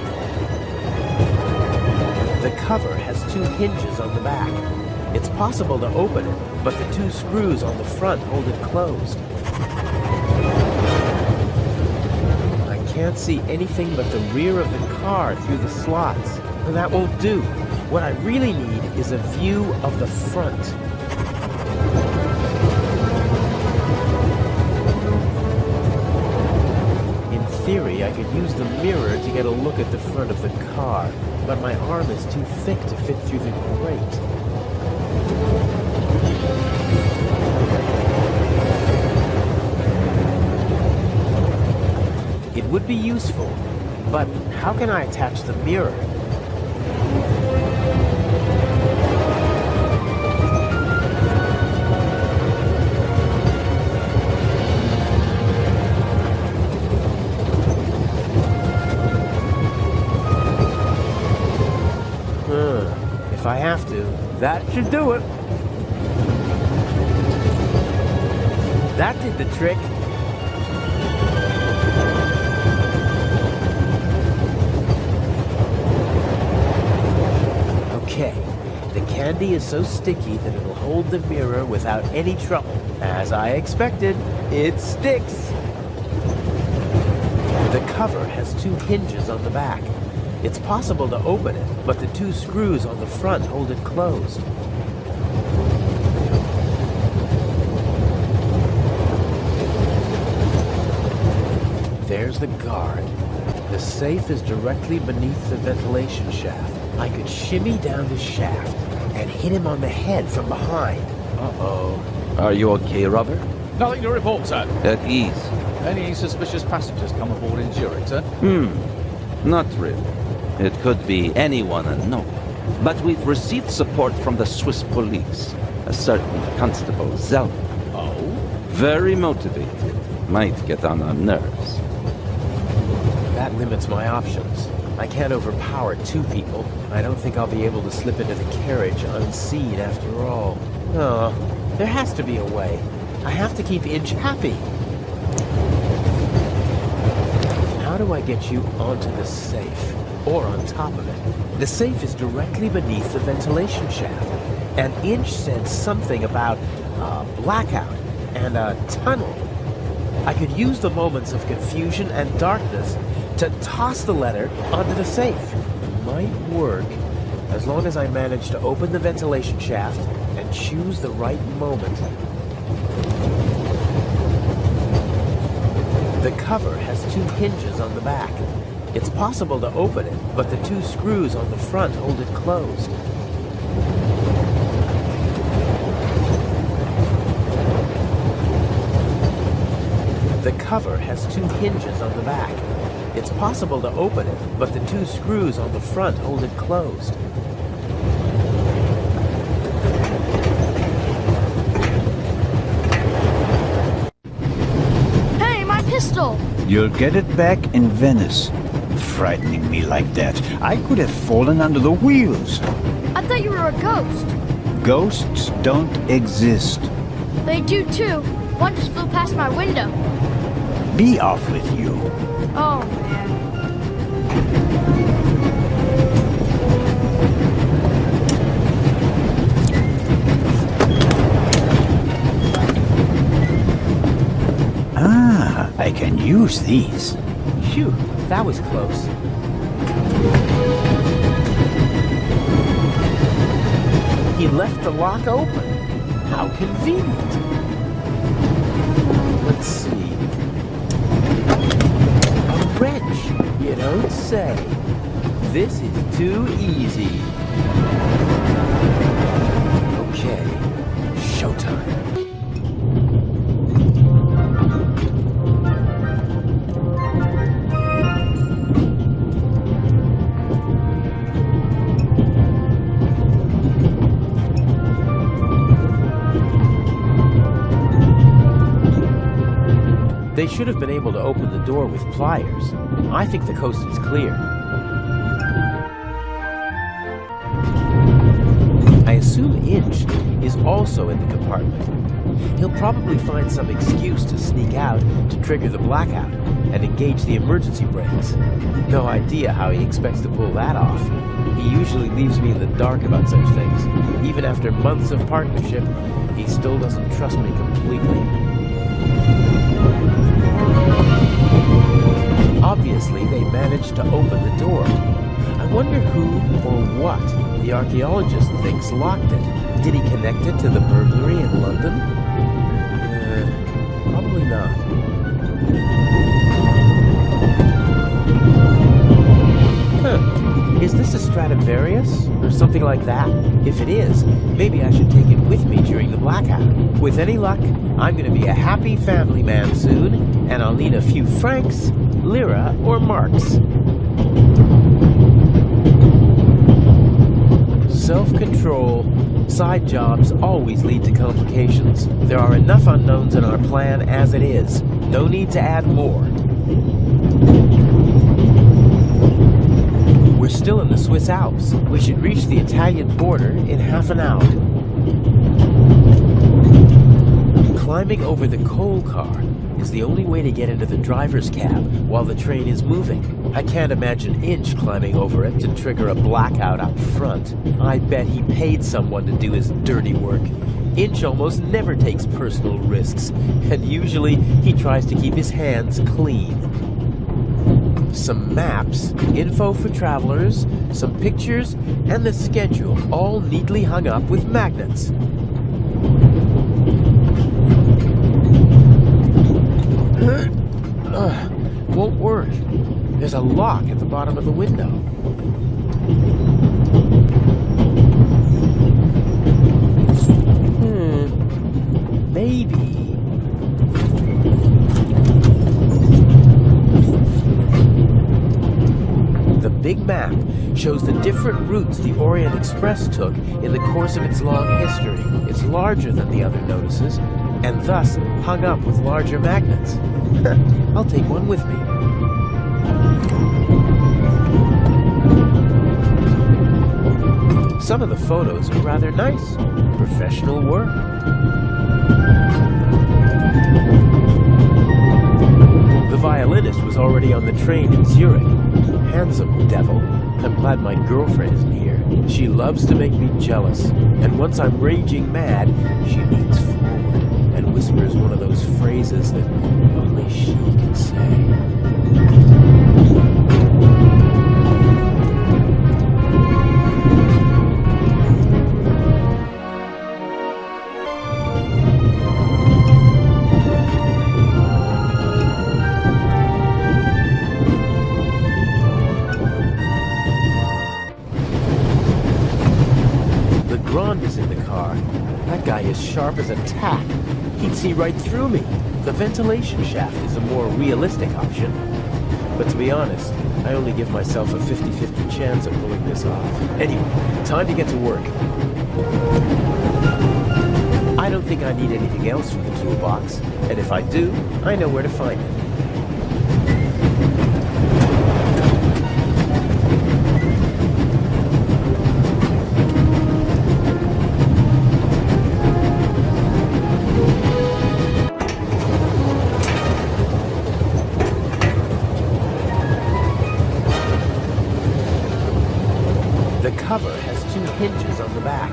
The cover has 2 hinges on the back. It's possible to open it, but the 2 screws on the front hold it closed. I can't see anything but the rear of the car through the slots. That won't do. What I really need is a view of the front. In theory, I could use the mirror to get a look at the front of the car, but my arm is too thick to fit through the grate. It would be useful, but how can I attach the mirror? If I have to, that should do it. That did the trick. Okay, the candy is so sticky that it'll hold the mirror without any trouble. As I expected, it sticks. The cover has 2 hinges on the back. It's possible to open it, but the 2 screws on the front hold it closed. There's the guard. The safe is directly beneath the ventilation shaft. I could shimmy down the shaft and hit him on the head from behind. Uh-oh. Are you okay, Robert? Nothing to report, sir. At ease. Any suspicious passengers come aboard in Zurich, sir? Not really. It could be anyone and no one. But we've received support from the Swiss police. A certain Constable Zellman. Oh? Very motivated. Might get on our nerves. That limits my options. I can't overpower 2 people. I don't think I'll be able to slip into the carriage unseen after all. Oh, there has to be a way. I have to keep Inch happy. How do I get you onto the safe? Or on top of it? The safe is directly beneath the ventilation shaft. And Inch said something about a blackout and a tunnel. I could use the moments of confusion and darkness to toss the letter onto the safe. Might work, as long as I manage to open the ventilation shaft and choose the right moment. The cover has 2 hinges on the back. It's possible to open it, but the 2 screws on the front hold it closed. The cover has 2 hinges on the back. It's possible to open it, but the 2 screws on the front hold it closed. Hey, my pistol! You'll get it back in Venice. Frightening me like that. I could have fallen under the wheels. I thought you were a ghost. Ghosts don't exist. They do too. One just flew past my window. Be off with you. Oh, man. Ah, I can use these. Phew, that was close. He left the lock open. How convenient. Let's see. A wrench, you don't say. This is too easy. Okay, showtime. They should have been able to open the door with pliers. I think the coast is clear. I assume Inch is also in the compartment. He'll probably find some excuse to sneak out to trigger the blackout and engage the emergency brakes. No idea how he expects to pull that off. He usually leaves me in the dark about such things. Even after months of partnership, he still doesn't trust me completely. Obviously, they managed to open the door. I wonder who or what the archaeologist thinks locked it. Did he connect it to the burglary in London? Probably not. Is this a Stradivarius? Or something like that? If it is, maybe I should take it with me during the blackout. With any luck, I'm going to be a happy family man soon, and I'll need a few francs, lira, or marks. Self-control. Side jobs always lead to complications. There are enough unknowns in our plan as it is. No need to add more. We're still in the Swiss Alps. We should reach the Italian border in half an hour. Climbing over the coal car is the only way to get into the driver's cab while the train is moving. I can't imagine Inch climbing over it to trigger a blackout out front. I bet he paid someone to do his dirty work. Inch almost never takes personal risks, and usually he tries to keep his hands clean. Some maps, info for travelers, some pictures, and the schedule, all neatly hung up with magnets. Won't work. There's a lock at the bottom of the window. Maybe. The big map shows the different routes the Orient Express took in the course of its long history. It's larger than the other notices, and thus hung up with larger magnets. I'll take one with me. Some of the photos are rather nice. Professional work. The violinist was already on the train in Zurich. Handsome devil. I'm glad my girlfriend isn't here. She loves to make me jealous. And once I'm raging mad, she leans forward and whispers one of those phrases that only she can say. Is in the car. That guy is sharp as a tack. He'd see right through me. The ventilation shaft is a more realistic option. But to be honest, I only give myself a 50-50 chance of pulling this off. Anyway, time to get to work. I don't think I need anything else from the toolbox, and if I do, I know where to find it. Hinges on the back.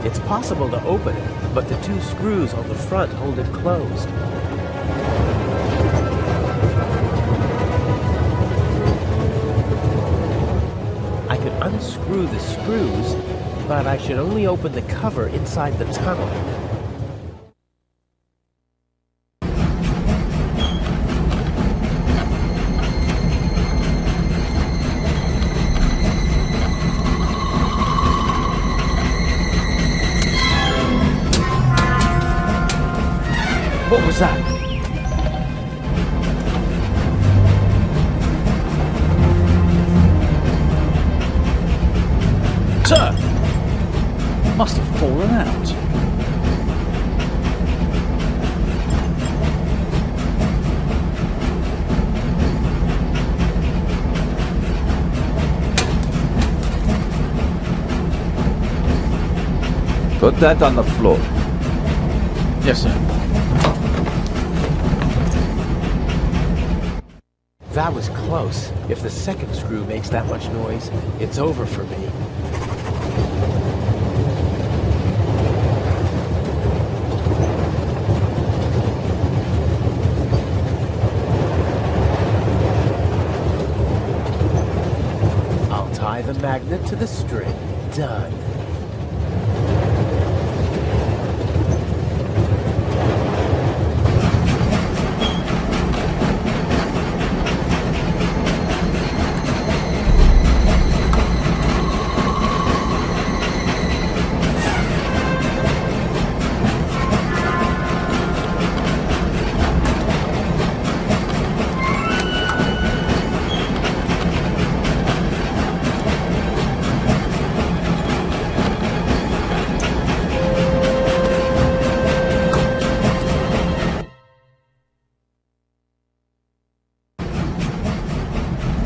It's possible to open it, but the two screws on the front hold it closed. I could unscrew the screws, but I should only open the cover inside the tunnel. What was that? Sir! Must have fallen out. Put that on the floor. Yes, sir. That was close. If the second screw makes that much noise, it's over for me. I'll tie the magnet to the string. Done.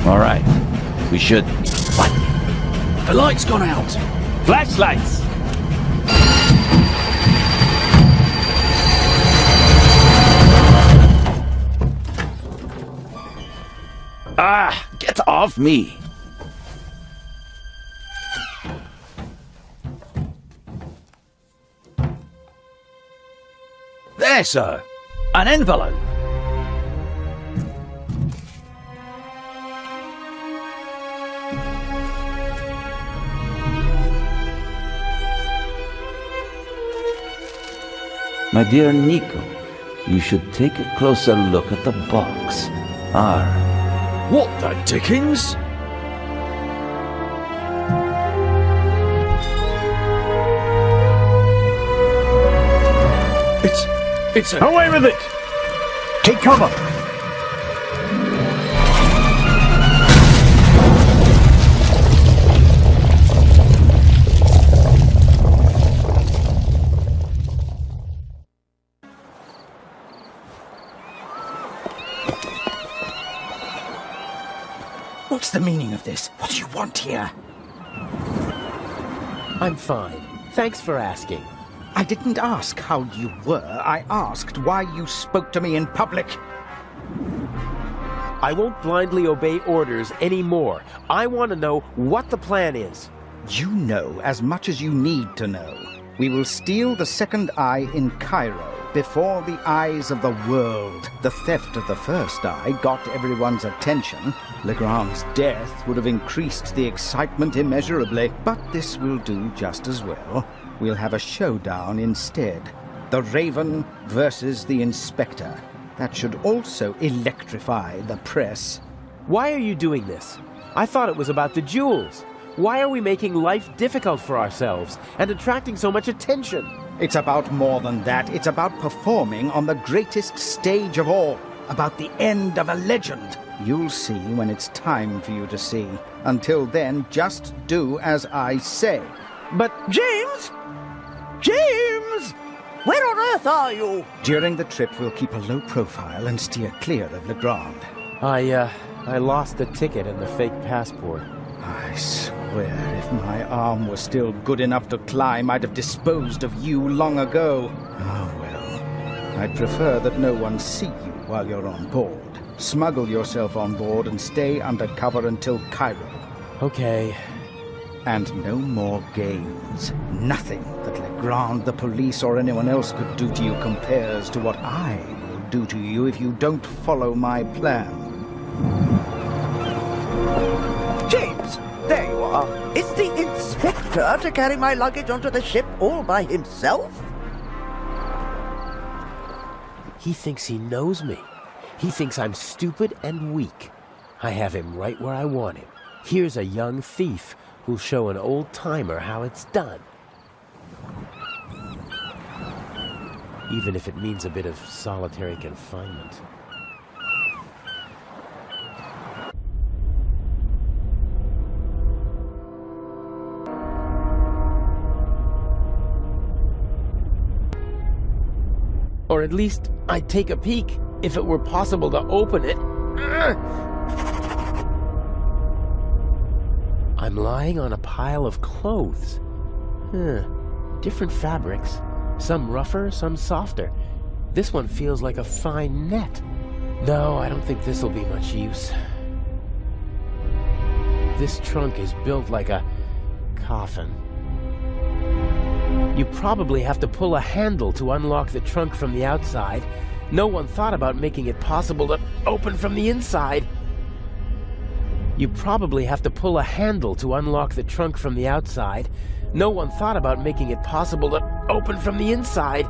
All right. We should... What? The light's gone out. Flashlights! Ah! Get off me! There, sir. An envelope. My dear Nico, you should take a closer look at the box. What the dickens? It's a... Away with it! Take cover! What's the meaning of this? What do you want here? I'm fine. Thanks for asking. I didn't ask how you were. I asked why you spoke to me in public. I won't blindly obey orders anymore. I want to know what the plan is. You know as much as you need to know. We will steal the second eye in Cairo before the eyes of the world. The theft of the first eye got everyone's attention. Legrand's death would have increased the excitement immeasurably, but this will do just as well. We'll have a showdown instead. The Raven versus the Inspector. That should also electrify the press. Why are you doing this? I thought it was about the jewels. Why are we making life difficult for ourselves and attracting so much attention? It's about more than that. It's about performing on the greatest stage of all. About the end of a legend. You'll see when it's time for you to see. Until then, just do as I say. But... James! James! Where on earth are you? During the trip, we'll keep a low profile and steer clear of Legrand. I lost the ticket and the fake passport. I swear, if my arm was still good enough to climb, I'd have disposed of you long ago. Oh, well. I'd prefer that no one see you while you're on board. Smuggle yourself on board and stay under cover until Cairo. Okay. And no more games. Nothing that Legrand, the police, or anyone else could do to you compares to what I will do to you if you don't follow my plan. James, there you are. Is the inspector to carry my luggage onto the ship all by himself? He thinks he knows me. He thinks I'm stupid and weak. I have him right where I want him. Here's a young thief who'll show an old-timer how it's done. Even if it means a bit of solitary confinement. Or at least I'd take a peek if it were possible to open it. I'm lying on a pile of clothes. different fabrics. Some rougher, some softer. This one feels like a fine net. No, I don't think this'll be much use. This trunk is built like a coffin. You probably have to pull a handle to unlock the trunk from the outside. No one thought about making it possible to open from the inside. You probably have to pull a handle to unlock the trunk from the outside. No one thought about making it possible to open from the inside.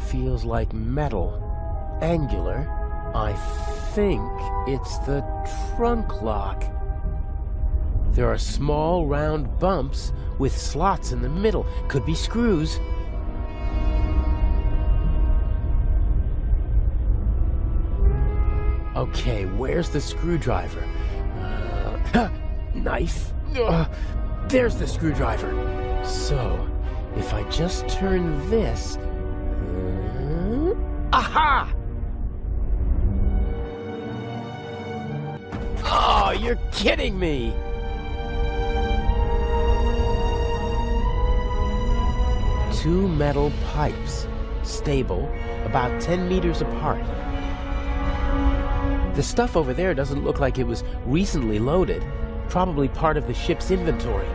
Feels like metal. Angular. I think it's the trunk lock. There are small round bumps with slots in the middle. Could be screws. Okay, where's the screwdriver? Knife. There's the screwdriver. So, if I just turn this... aha! Oh, you're kidding me! Two metal pipes, stable, about 10 meters apart. The stuff over there doesn't look like it was recently loaded, probably part of the ship's inventory.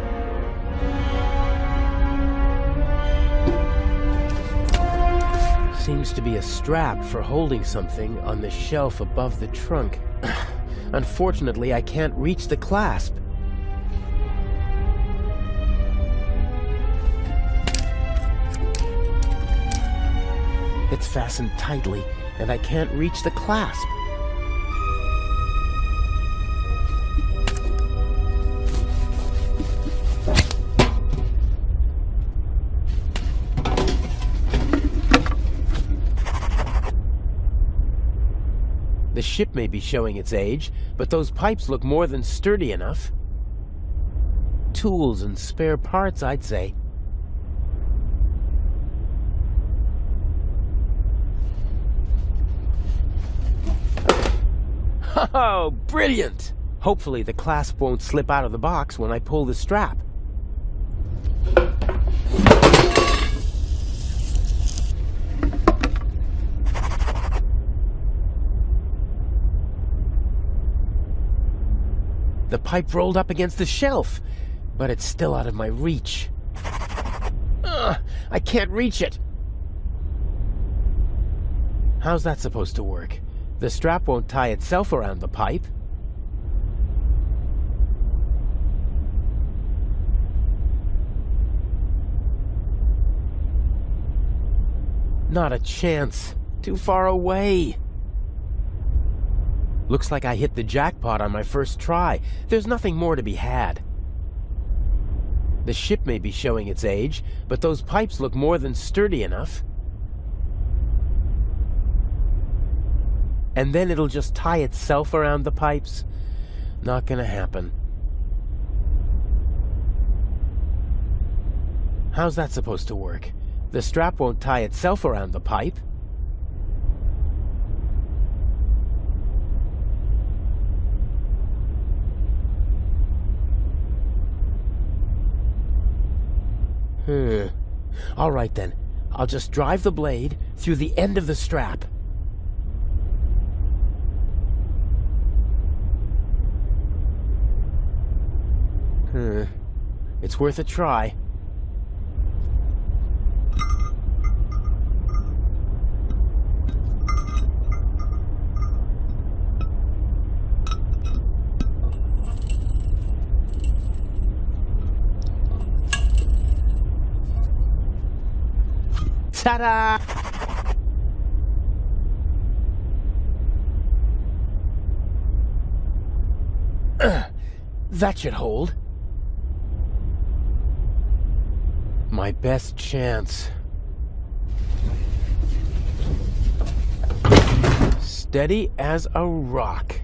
Seems to be a strap for holding something on the shelf above the trunk. Unfortunately, I can't reach the clasp. It's fastened tightly, and I can't reach the clasp. The ship may be showing its age, but those pipes look more than sturdy enough. Tools and spare parts, I'd say. Oh, brilliant! Hopefully the clasp won't slip out of the box when I pull the strap. The pipe rolled up against the shelf, but it's still out of my reach. I can't reach it. How's that supposed to work? The strap won't tie itself around the pipe. Not a chance. Too far away. Looks like I hit the jackpot on my first try. There's nothing more to be had. The ship may be showing its age, but those pipes look more than sturdy enough. And then it'll just tie itself around the pipes? Not gonna happen. How's that supposed to work? The strap won't tie itself around the pipe. All right then. I'll just drive the blade through the end of the strap. It's worth a try. Ta-da! That should hold. My best chance. Steady as a rock.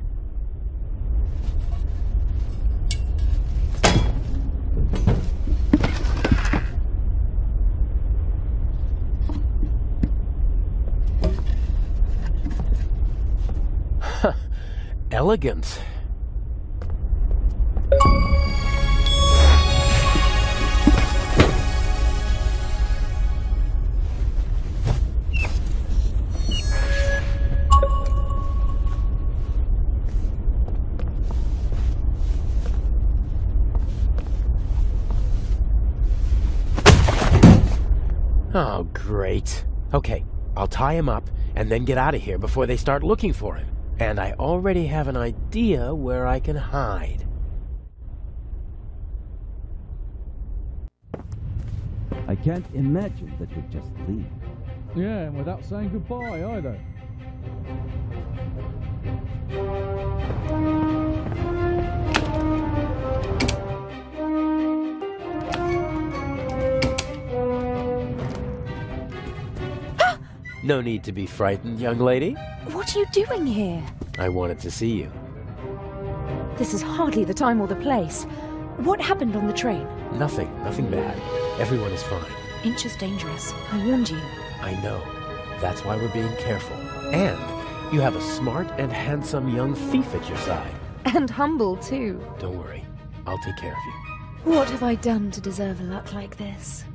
Elegant. Oh, great. Okay, I'll tie him up and then get out of here before they start looking for him. And I already have an idea where I can hide. I can't imagine that you'd just leave. Yeah, and without saying goodbye either. No need to be frightened, young lady. What are you doing here? I wanted to see you. This is hardly the time or the place. What happened on the train? Nothing bad. Everyone is fine. Inch is dangerous. I warned you. I know. That's why we're being careful. And you have a smart and handsome young thief at your side. And humble, too. Don't worry. I'll take care of you. What have I done to deserve a luck like this?